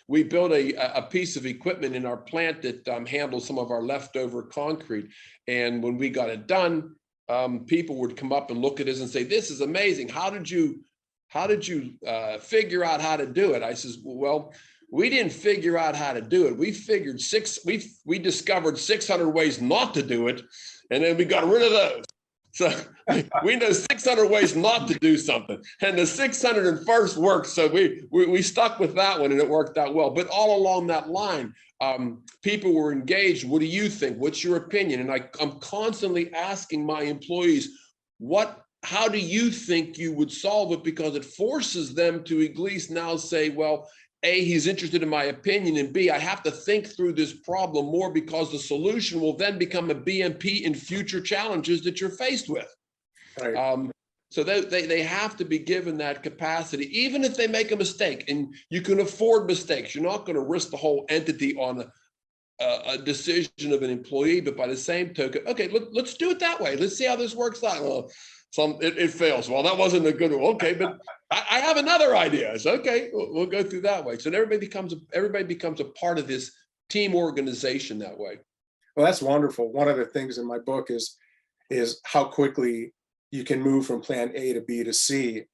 We built a piece of equipment in our plant that handles some of our leftover concrete, and when we got it done, people would come up and look at us and say, "This is amazing. How did you figure out how to do it?" I says, "Well, we didn't figure out how to do it. We discovered 600 ways not to do it, and then we got rid of those. So we know 600 ways not to do something, and the 601st worked. So we stuck with that one, and it worked out well. But all along that line, people were engaged. What do you think? What's your opinion?" And I'm constantly asking my employees, how do you think you would solve it? Because it forces them to at least now say, well, A, he's interested in my opinion, and B, I have to think through this problem more, because the solution will then become a BMP in future challenges that you're faced with. Right. So they have to be given that capacity, even if they make a mistake, and you can afford mistakes. You're not going to risk the whole entity on a decision of an employee, but by the same token, okay, let's do it that way. Let's see how this works out. Well, it fails. Well, that wasn't a good one. Okay, but I have another idea. It's okay. We'll go through that way. So everybody becomes a part of this team organization that way. Well, that's wonderful. One of the things in my book is how quickly you can move from plan A to B to C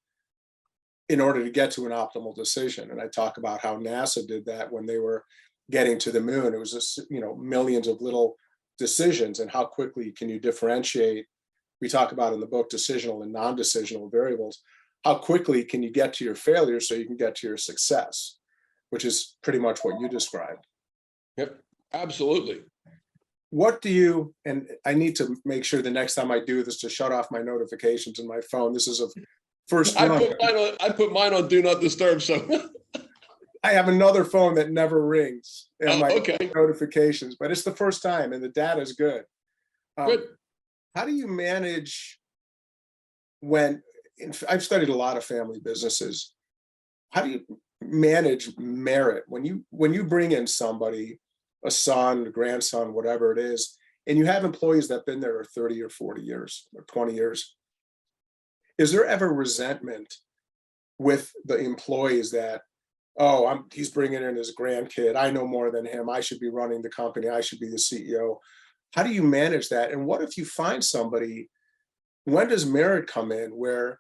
in order to get to an optimal decision. And I talk about how NASA did that when they were getting to the moon. It was just, millions of little decisions, and how quickly can you differentiate. We talk about in the book decisional and non-decisional variables. How quickly can you get to your failure so you can get to your success, which is pretty much what you described. Yep, absolutely. What do you, and I need to make sure the next time I do this to shut off my notifications in my phone. This is a first one. I put mine on do not disturb, so I have another phone that never rings in my okay. notifications, but it's the first time and the data is good. Good. How do you manage when, I've studied a lot of family businesses. How do you manage merit when you bring in somebody, a son, a grandson, whatever it is, and you have employees that have been there 30 or 40 years or 20 years? Is there ever resentment with the employees that, oh, he's bringing in his grandkid, I know more than him, I should be running the company, I should be the CEO? How do you manage that? And what if you find somebody, when does merit come in, where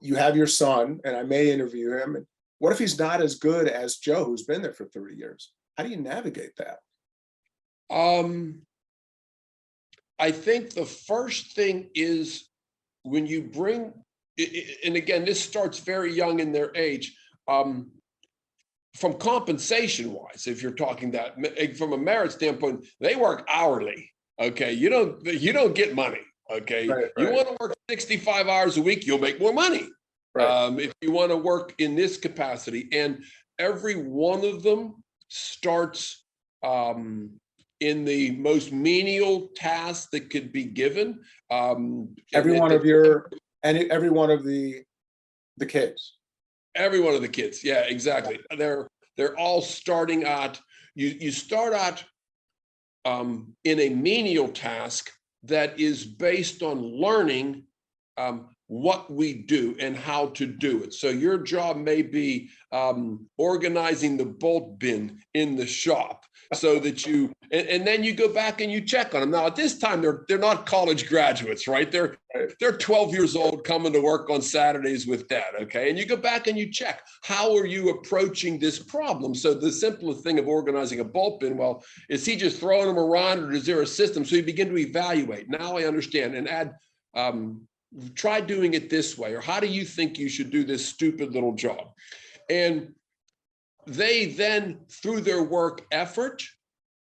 you have your son, and I may interview him, and what if he's not as good as Joe, who's been there for 30 years? How do you navigate that? I think the first thing is when you bring, and again, this starts very young in their age, from compensation wise, if you're talking that from a merit standpoint, they work hourly. Okay, you don't get money. Okay, Right. You want to work 65 hours a week, you'll make more money. Right. If you want to work in this capacity, and every one of them starts in the most menial task that could be given. Every one of the kids. Every one of the kids, yeah, exactly. They're all starting out. You start out in a menial task that is based on learning what we do and how to do it. So your job may be organizing the bolt bin in the shop so that you, and then you go back and you check on them. Now at this time, they're not college graduates, right? They're 12 years old coming to work on Saturdays with dad, okay? And you go back and you check, how are you approaching this problem? So the simplest thing of organizing a bolt bin, well, is he just throwing them around or is there a system? So you begin to evaluate. Now I understand and add, try doing it this way, or how do you think you should do this stupid little job? And they then, through their work effort,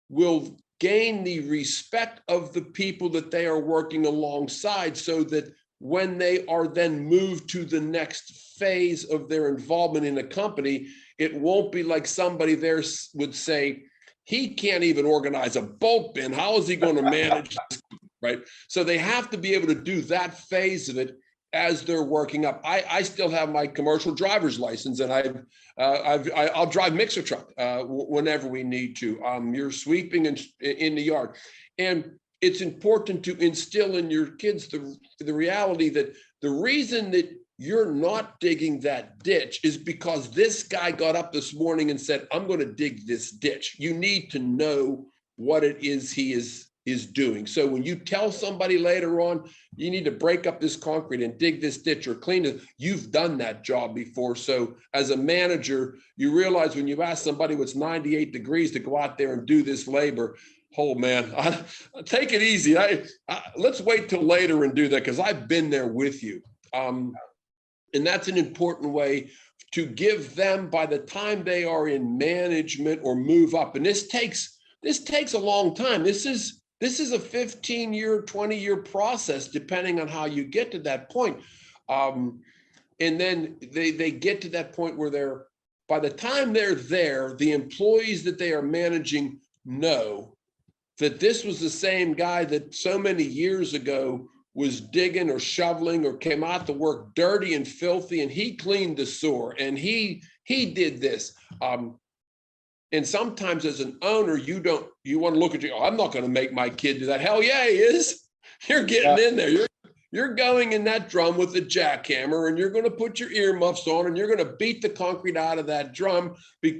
will gain the respect of the people that they are working alongside, so that when they are then moved to the next phase of their involvement in a company, it won't be like somebody there would say, he can't even organize a bolt bin. How is he going to manage this? Right? So they have to be able to do that phase of it as they're working up. I still have my commercial driver's license, and I'll drive mixer truck whenever we need to. You're sweeping in the yard, and it's important to instill in your kids the reality that the reason that you're not digging that ditch is because this guy got up this morning and said, I'm going to dig this ditch. You need to know what it is he is doing. So when you tell somebody later on, you need to break up this concrete and dig this ditch or clean it, you've done that job before. So as a manager, you realize when you ask somebody what's 98 degrees to go out there and do this labor, oh man, take it easy. Let's wait till later and do that, because I've been there with you. And that's an important way to give them, by the time they are in management or move up. And this takes a long time. This is a 15-year, 20-year process, depending on how you get to that point. And then they get to that point where by the time they're there, the employees that they are managing know that this was the same guy that so many years ago was digging or shoveling or came out to work dirty and filthy, and he cleaned the sewer and he did this. And sometimes as an owner, you want to look at I'm not going to make my kid do that. Hell yeah, he is. You're getting in there. You're going in that drum with a jackhammer, and you're going to put your earmuffs on, and you're going to beat the concrete out of that drum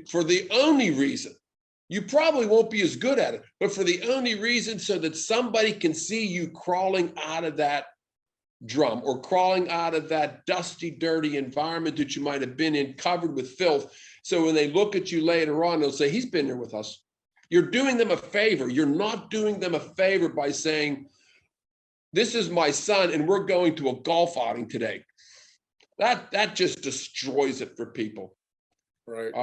for the only reason. You probably won't be as good at it, but for the only reason so that somebody can see you crawling out of that drum or crawling out of that dusty, dirty environment that you might have been in, covered with filth. So when they look at you later on, they'll say, he's been there with us. You're doing them a favor. You're not doing them a favor by saying, this is my son and we're going to a golf outing today. That just destroys it for people. Right.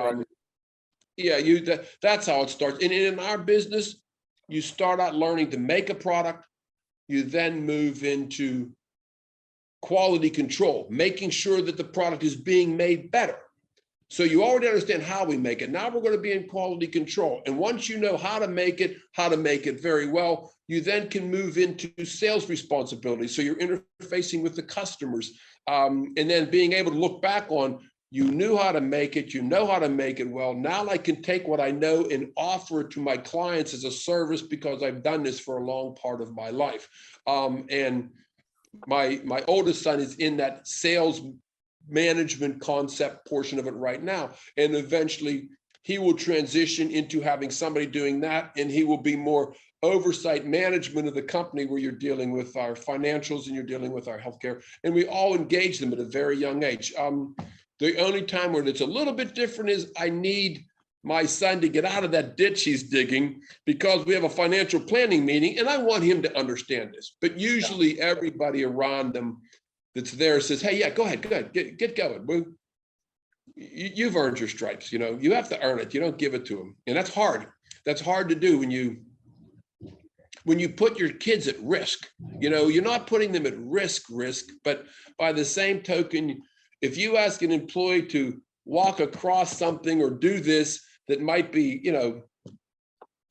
Yeah, that's how it starts. And in our business, you start out learning to make a product. You then move into quality control, making sure that the product is being made better. So you already understand how we make it. Now we're going to be in quality control. And once you know how to make it very well, you then can move into sales responsibility. So you're interfacing with the customers, and then being able to look back on, you knew how to make it, you know how to make it well. Now I can take what I know and offer it to my clients as a service because I've done this for a long part of my life. And my oldest son is in that sales management concept portion of it right now. And eventually he will transition into having somebody doing that, and he will be more oversight management of the company, where you're dealing with our financials and you're dealing with our healthcare, and we all engage them at a very young age. The only time where it's a little bit different is I need my son to get out of that ditch he's digging because we have a financial planning meeting and I want him to understand this. But usually everybody around them that's there says, hey, yeah, go ahead, get going. You've earned your stripes. You have to earn it. You don't give it to them. And that's hard. That's hard to do when you put your kids at risk. You're not putting them at risk, but by the same token, if you ask an employee to walk across something or do this that might be,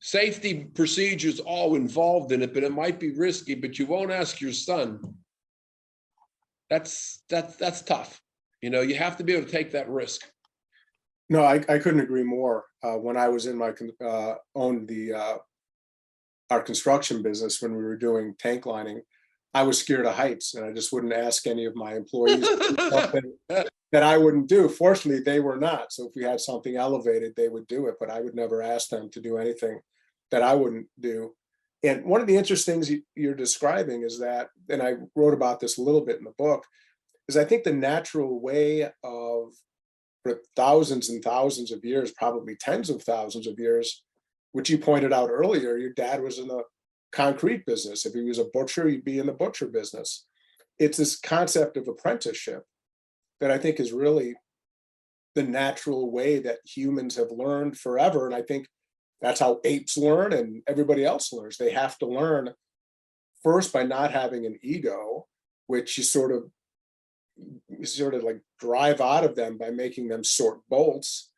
safety procedures all involved in it, but it might be risky, but you won't ask your son, that's tough. You have to be able to take that risk. No, I couldn't agree more. When I was in my owned our construction business, when we were doing tank lining, I was scared of heights, and I just wouldn't ask any of my employees to do something that I wouldn't do. Fortunately, they were not. So if we had something elevated, they would do it, but I would never ask them to do anything that I wouldn't do. And one of the interesting things you're describing is that, and I wrote about this a little bit in the book, is I think the natural way of, for thousands and thousands of years, probably tens of thousands of years, which you pointed out earlier, your dad was in the concrete business. If he was a butcher, he'd be in the butcher business. It's this concept of apprenticeship that I think is really the natural way that humans have learned forever. And I think that's how apes learn and everybody else learns. They have to learn first by not having an ego, which you sort of like drive out of them by making them sort bolts,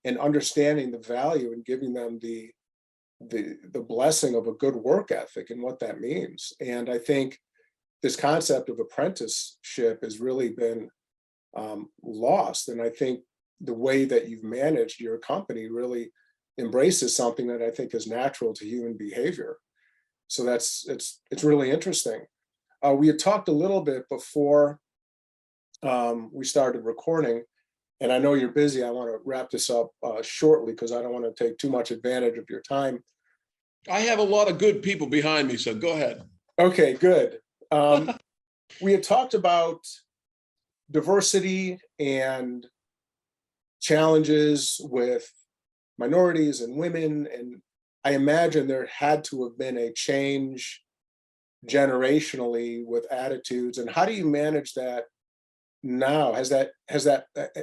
and understanding the value and giving them the blessing of a good work ethic and what that means. And I think this concept of apprenticeship has really been lost. And I think the way that you've managed your company really embraces something that I think is natural to human behavior. So it's really interesting. We had talked a little bit before we started recording, and I know you're busy. I want to wrap this up shortly because I don't want to take too much advantage of your time. I have a lot of good people behind me, so go ahead. Okay, good. We had talked about diversity and challenges with minorities and women, and I imagine there had to have been a change generationally with attitudes. And how do you manage that now?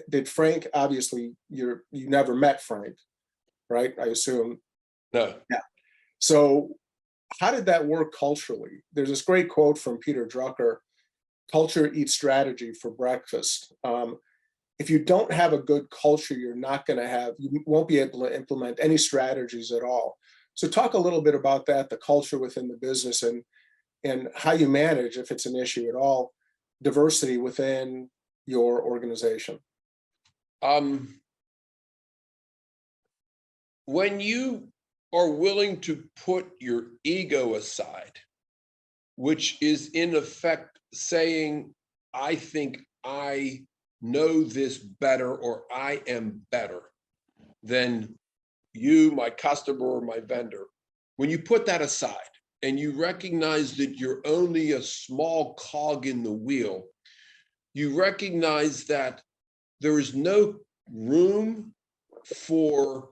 Did Frank, obviously you never met Frank, right? I assume. No. Yeah. So how did that work culturally? There's this great quote from Peter Drucker: culture eats strategy for breakfast. If you don't have a good culture, you won't be able to implement any strategies at all. So talk a little bit about that, the culture within the business, and how you manage, if it's an issue at all, diversity within your organization. When you are willing to put your ego aside, which is in effect saying, I think I know this better, or I am better than you, my customer, or my vendor. When you put that aside and you recognize that you're only a small cog in the wheel, you recognize that there is no room for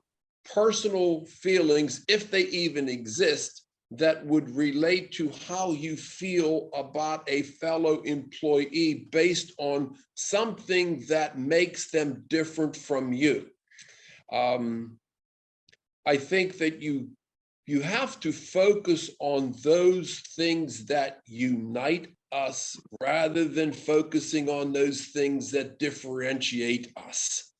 personal feelings, if they even exist, that would relate to how you feel about a fellow employee based on something that makes them different from you. I think that you have to focus on those things that unite us rather than focusing on those things that differentiate us.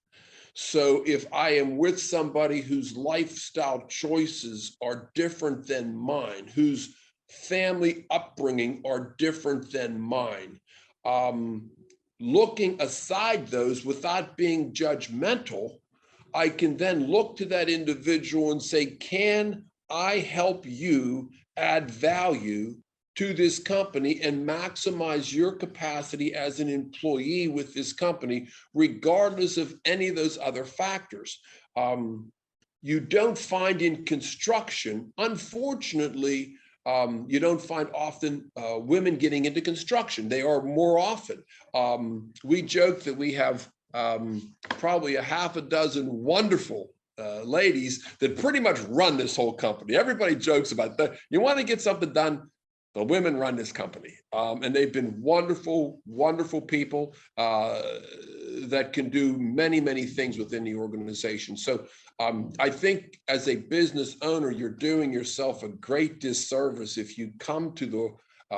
So if I am with somebody whose lifestyle choices are different than mine, whose family upbringing are different than mine, looking aside those without being judgmental, I can then look to that individual and say, can I help you add value to this company and maximize your capacity as an employee with this company, regardless of any of those other factors? You don't find in construction, unfortunately, you don't find often women getting into construction. They are more often. We joke that we have probably a half a dozen wonderful ladies that pretty much run this whole company. Everybody jokes about that. You want to get something done, the women run this company, and they've been wonderful, wonderful people that can do many, many things within the organization. So I think as a business owner, you're doing yourself a great disservice if you come to the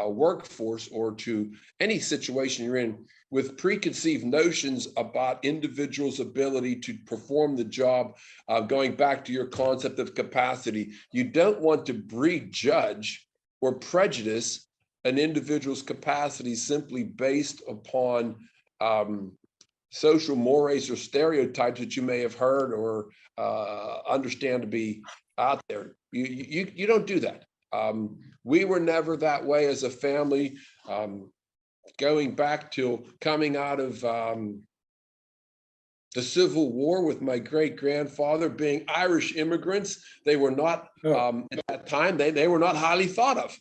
workforce or to any situation you're in with preconceived notions about individuals' ability to perform the job. Going back to your concept of capacity, you don't want to prejudge or prejudice an individual's capacity simply based upon social mores or stereotypes that you may have heard or understand to be out there. You don't do that. We were never that way as a family. Going back to coming out of the Civil War with my great grandfather being Irish immigrants, they were not at that time. They were not highly thought of.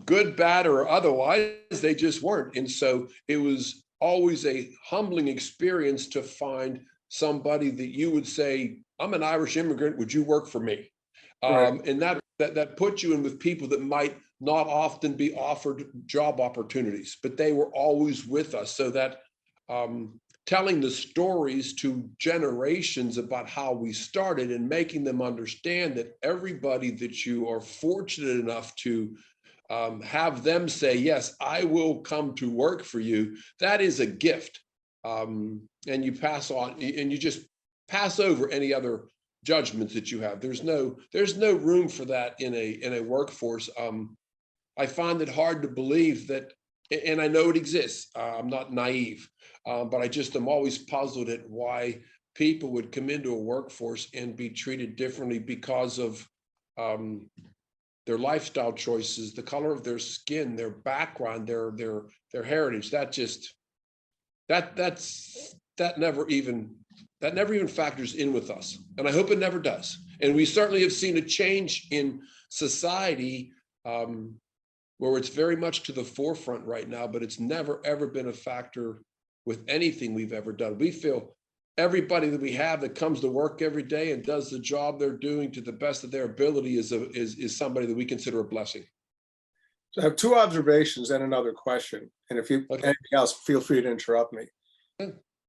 Good, bad, or otherwise, they just weren't. And so it was always a humbling experience to find somebody that you would say, I'm an Irish immigrant, would you work for me? Right. And that puts you in with people that might not often be offered job opportunities, but they were always with us. So that telling the stories to generations about how we started and making them understand that everybody that you are fortunate enough to have them say, yes, I will come to work for you, that is a gift. And you pass on, and you just pass over any other judgments that you have. There's no room for that in a workforce. I find it hard to believe that, and I know it exists. I'm not naive, but I just am always puzzled at why people would come into a workforce and be treated differently because of their lifestyle choices, the color of their skin, their background, their heritage. That never even factors in with us, and I hope it never does. And we certainly have seen a change in society where it's very much to the forefront right now, but it's never ever been a factor with anything we've ever done. We feel everybody that we have that comes to work every day and does the job they're doing to the best of their ability is somebody that we consider a blessing. So I have two observations and another question. And if you anything else, feel free to interrupt me.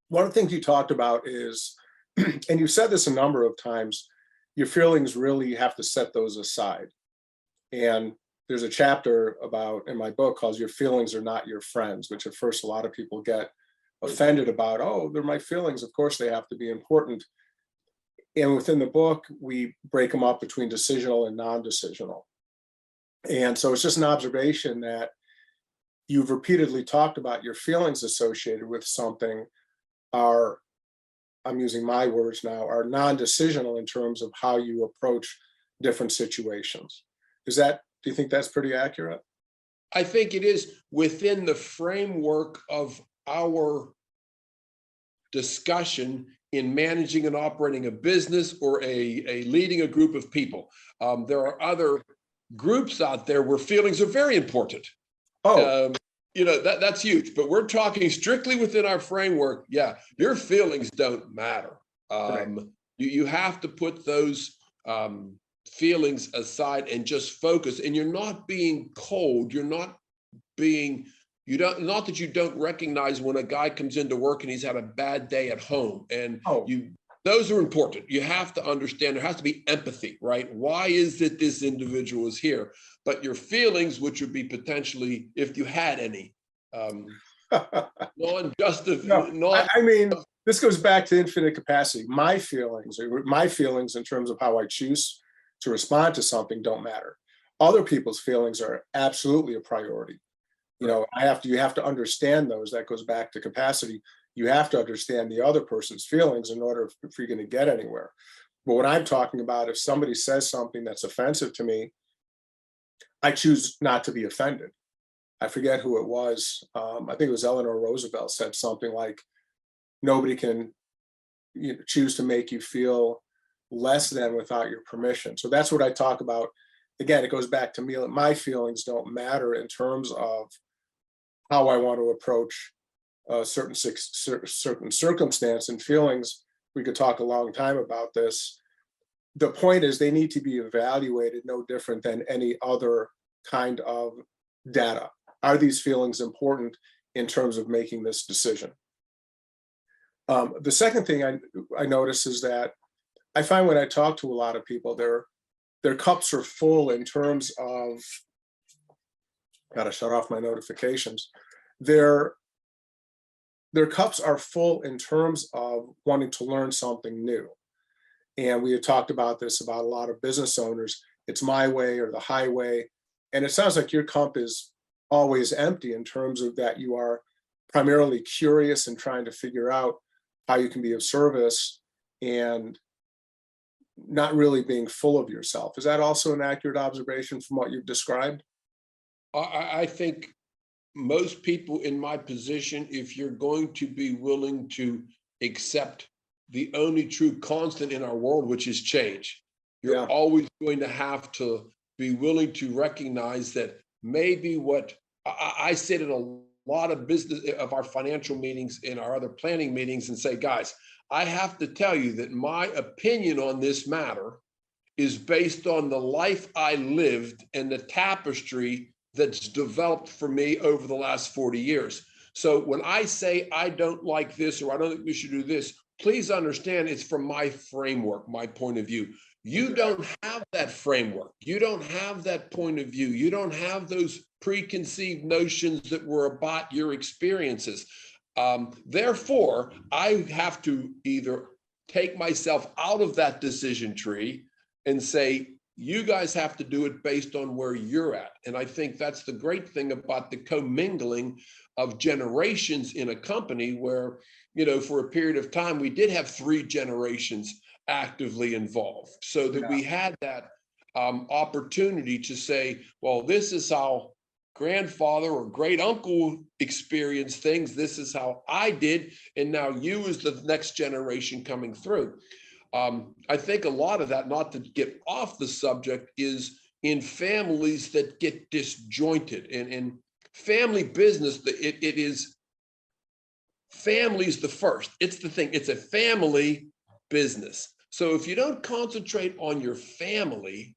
One of the things you talked about is, and you've said this a number of times, your feelings really have to set those aside. And there's a chapter about in my book called Your Feelings Are Not Your Friends, which at first a lot of people get offended about. Oh, they're my feelings. Of course, they have to be important. And within the book, we break them up between decisional and non-decisional. And so it's just an observation that you've repeatedly talked about your feelings associated with something are, I'm using my words now, are non-decisional in terms of how you approach different situations. Do you think that's pretty accurate? I think it is within the framework of our discussion in managing and operating a business or a leading a group of people. There are other groups out there where feelings are very important. Oh, that's huge, but we're talking strictly within our framework. Yeah, your feelings don't matter. right. You have to put those feelings aside and just focus. And you're not being cold. Not that you don't recognize when a guy comes into work and he's had a bad day at home, and those are important. You have to understand there has to be empathy, right? Why is it this individual is here? But your feelings, which would be potentially, if you had any, non-justified. I mean, this goes back to infinite capacity. My feelings in terms of how I choose to respond to something don't matter. Other people's feelings are absolutely a priority. You have to understand those. That goes back to capacity. You have to understand the other person's feelings in order for you going to get anywhere. But what I'm talking about, if somebody says something that's offensive to me, I choose not to be offended. I forget who it was. I think it was Eleanor Roosevelt said something like, nobody can choose to make you feel less than without your permission. So that's what I talk about. Again, it goes back to me. My feelings don't matter in terms of how I want to approach a certain circumstance. And feelings, we could talk a long time about this. The point is they need to be evaluated no different than any other kind of data. Are these feelings important in terms of making this decision? The second thing I notice is that I find when I talk to a lot of people, their cups are full in terms of, gotta shut off my notifications. Their cups are full in terms of wanting to learn something new. And we had talked about this about a lot of business owners. It's my way or the highway. And it sounds like your cup is always empty in terms of that you are primarily curious and trying to figure out how you can be of service and not really being full of yourself. Is that also an accurate observation from what you've described? I think most people in my position, if you're going to be willing to accept the only true constant in our world, which is change, you're Yeah, always going to have to be willing to recognize that maybe what I sit in a lot of business of our financial meetings in our other planning meetings and say, guys, I have to tell you that my opinion on this matter is based on the life I lived and the tapestry that's developed for me over the last 40 years. So when I say I don't like this or I don't think we should do this, please understand it's from my framework, my point of view. You don't have that framework. You don't have that point of view. You don't have those preconceived notions that were about your experiences. Therefore, I have to either take myself out of that decision tree and say, you guys have to do it based on where you're at. And I think that's the great thing about the commingling of generations in a company where, for a period of time, we did have 3 generations actively involved, so that yeah, we had that opportunity to say, well, this is how grandfather or great uncle experienced things. This is how I did. And now you as the next generation coming through. I think a lot of that, not to get off the subject, is in families that get disjointed. And in family business, it is families the first. It's the thing. It's a family business. So if you don't concentrate on your family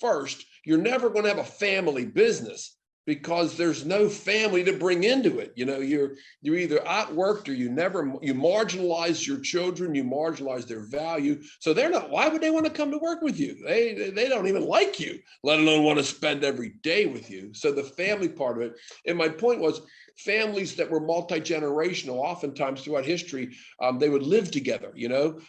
first, you're never going to have a family business, because there's no family to bring into it. You're either outworked, or you marginalize your children, you marginalize their value. So why would they want to come to work with you? They don't even like you, let alone want to spend every day with you. So the family part of it. And my point was, families that were multi-generational, oftentimes throughout history, they would live together,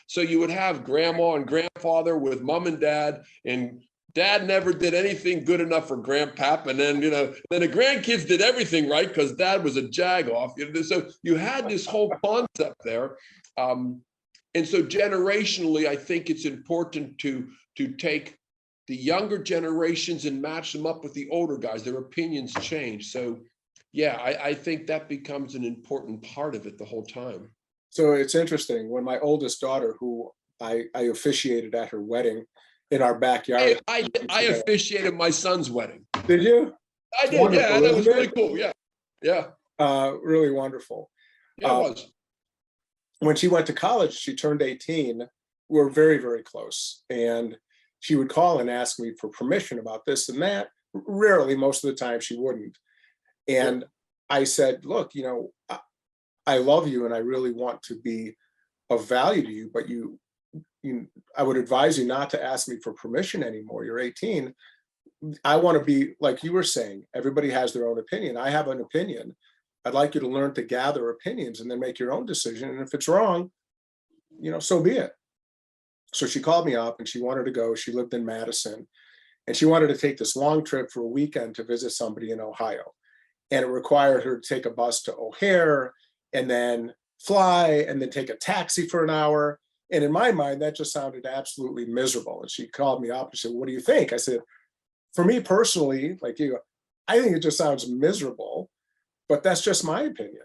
so you would have grandma and grandfather with mom and dad, and dad never did anything good enough for grandpap. And then, then the grandkids did everything right because dad was a jagoff. So you had this whole concept there. And so generationally, I think it's important to take the younger generations and match them up with the older guys. Their opinions change. So yeah, I think that becomes an important part of it the whole time. so it's interesting. When my oldest daughter, who I officiated at her wedding in our backyard. I officiated my son's wedding. Did you? I It's did, yeah, wonderful, that was isn't really it? cool. Yeah, yeah, Really wonderful. yeah, it Uh, was. when she went to college, she turned 18. We're very, very close. And she would call and ask me for permission about this and that. Rarely, most of the time, she wouldn't. Yeah. And I said, look, I love you and I really want to be of value to you, but I would advise you not to ask me for permission anymore. You're 18. I want to be, like you were saying, everybody has their own opinion. I have an opinion. I'd like you to learn to gather opinions and then make your own decision. And if it's wrong, so be it. So she called me up and she wanted to go. She lived in Madison and she wanted to take this long trip for a weekend to visit somebody in Ohio. And it required her to take a bus to O'Hare and then fly and then take a taxi for an hour. And in my mind, that just sounded absolutely miserable. And she called me up and said, what do you think? I said, for me personally, like you, I think it just sounds miserable, but that's just my opinion.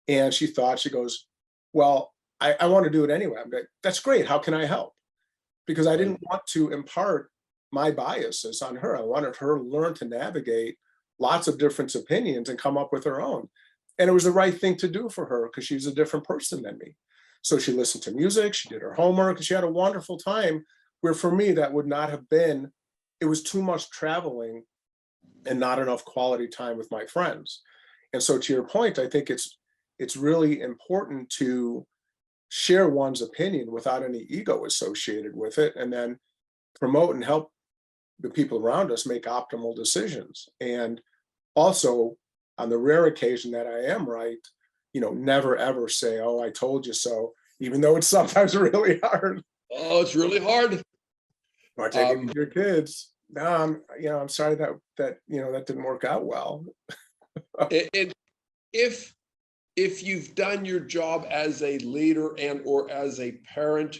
And she goes, well, I want to do it anyway. I'm like, that's great. How can I help? Because I Right. didn't want to impart my biases on her. I wanted her to learn to navigate lots of different opinions and come up with her own. And it was the right thing to do for her because she's a different person than me. So she listened to music, she did her homework, and she had a wonderful time where for me, that would not have been, it was too much traveling and not enough quality time with my friends. And so to your point, I think it's really important to share one's opinion without any ego associated with it, and then promote and help the people around us make optimal decisions. And also, on the rare occasion that I am right, never ever say, oh, I told you so, even though it's sometimes really hard. Oh, it's really hard. Or take it Um, to your kids. No, I'm sorry that didn't work out well. and if you've done your job as a leader and or as a parent,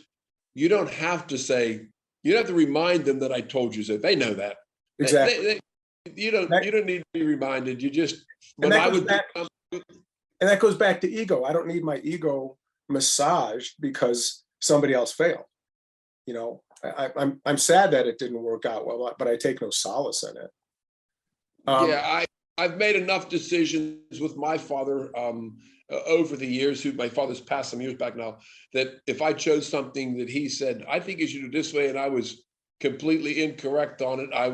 you don't have to say, you don't have to remind them that I told you so. They know that. Exactly. You don't need to be reminded. You just, And when that I goes would, back, and that goes back to ego. I don't need my ego massaged because somebody else failed. You know, I'm sad that it didn't work out well, but I take no solace in it. yeah, I've made enough decisions with my father over the years, who my father's passed some years back now, that if I chose something that he said, I think you should do this way, and I was completely incorrect on it, I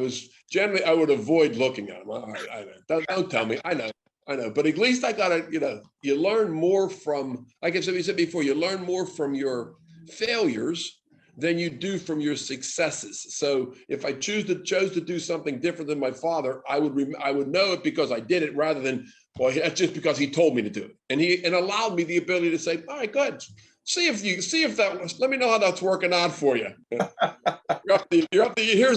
would avoid looking at him. All right, I know. Don't tell me. I know. But at least I gotta, you learn more from, like I said before, you learn more from your failures than you do from your successes. So if I chose to do something different than my father, I would know it because I did it, rather than, well, that's just because he told me to do it. And allowed me the ability to say, all right, good. See if that was, let me know how that's working out for you. Here's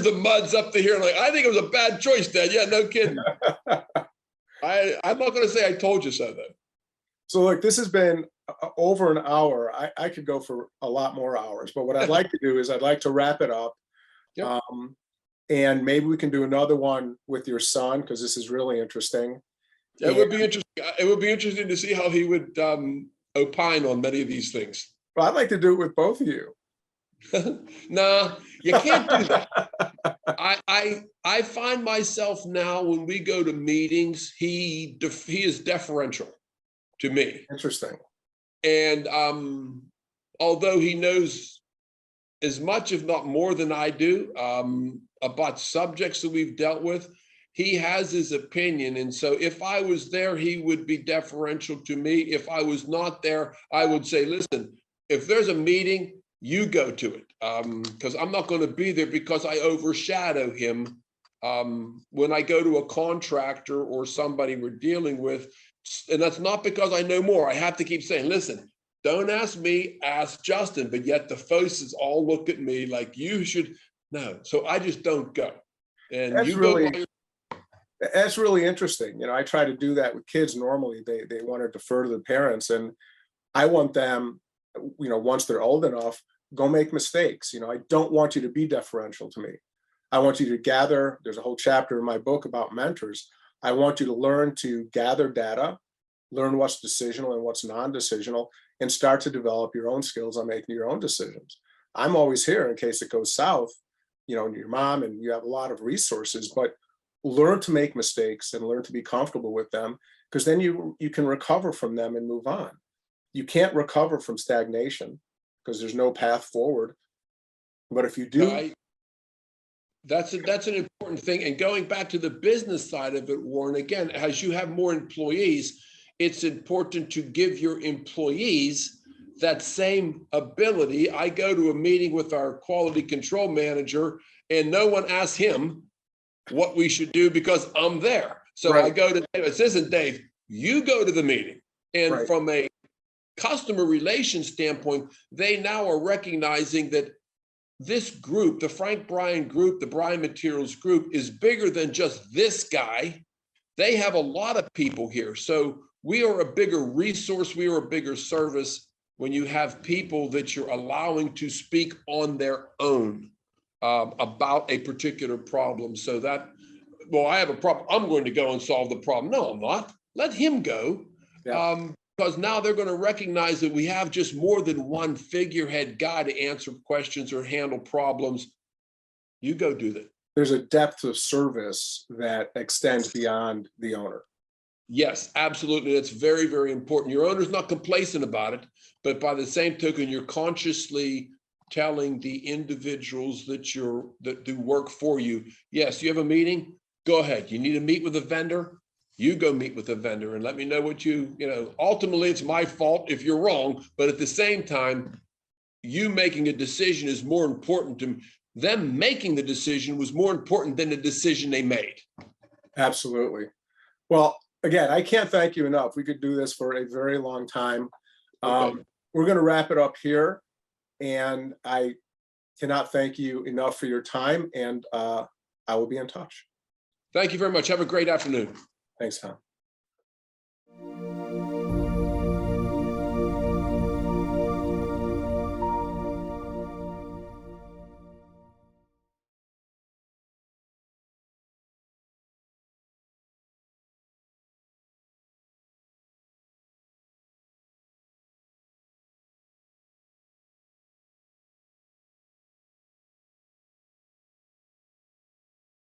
the muds up to here. Like, I think it was a bad choice, Dad. Yeah, no kidding. I'm not going to say I told you so, though. So look, this has been over an hour. I could go for a lot more hours, but what I'd like to do is I'd like to wrap it up. Yep. And maybe we can do another one with your son, because this is really interesting. It would be interesting. It would be interesting to see how he would opine on many of these things. Well, I'd like to do it with both of you. Nah, you can't do that. I find myself now, when we go to meetings, he is deferential to me. Interesting. And although he knows as much, if not more, than I do about subjects that we've dealt with, he has his opinion. And so if I was there, he would be deferential to me. If I was not there, I would say, listen, if there's a meeting, you go to it, because I'm not going to be there, because I overshadow him when I go to a contractor or somebody we're dealing with. And that's not because I know more. I have to keep saying, listen, don't ask me, ask Justin. But yet the faces all look at me like you should know. So I just don't go. And that's really interesting. I try to do that with kids. Normally they want to defer to the parents, and I want them, once they're old enough, go make mistakes. I don't want you to be deferential to me. I want you to gather. There's a whole chapter in my book about mentors. I want you to learn to gather data, learn what's decisional and what's non-decisional, and start to develop your own skills on making your own decisions. I'm always here in case it goes south, and your mom, and you have a lot of resources, but learn to make mistakes and learn to be comfortable with them, because then you can recover from them and move on. You can't recover from stagnation because there's no path forward. But if you do, that's an important thing. And going back to the business side of it, Warren, again, as you have more employees, it's important to give your employees that same ability. I go to a meeting with our quality control manager, and no one asks him what we should do because I'm there. So right. I go to Dave. Listen, Dave, you go to the meeting. And right. From a customer relations standpoint, they now are recognizing that this group, the Frank Bryan group, the Bryan Materials group, is bigger than just this guy. They have a lot of people here. So we are a bigger resource. We are a bigger service when you have people that you're allowing to speak on their own about a particular problem. So that, well, I have a problem, I'm going to go and solve the problem. No, I'm not. Let him go. Yeah. Because now they're going to recognize that we have just more than one figurehead guy to answer questions or handle problems. You go do that. There's a depth of service that extends beyond the owner. Yes, absolutely. That's very, very important. Your owner's not complacent about it, but by the same token, you're consciously telling the individuals that do work for you, yes, you have a meeting, go ahead. You need to meet with a vendor, you go meet with a vendor and let me know what ultimately it's my fault if you're wrong, but at the same time, you making a decision is more important to them. Making the decision was more important than the decision they made. Absolutely. Well, again, I can't thank you enough. We could do this for a very long time. Okay. We're going to wrap it up here. And I cannot thank you enough for your time. And I will be in touch. Thank you very much. Have a great afternoon. Thanks, Tom.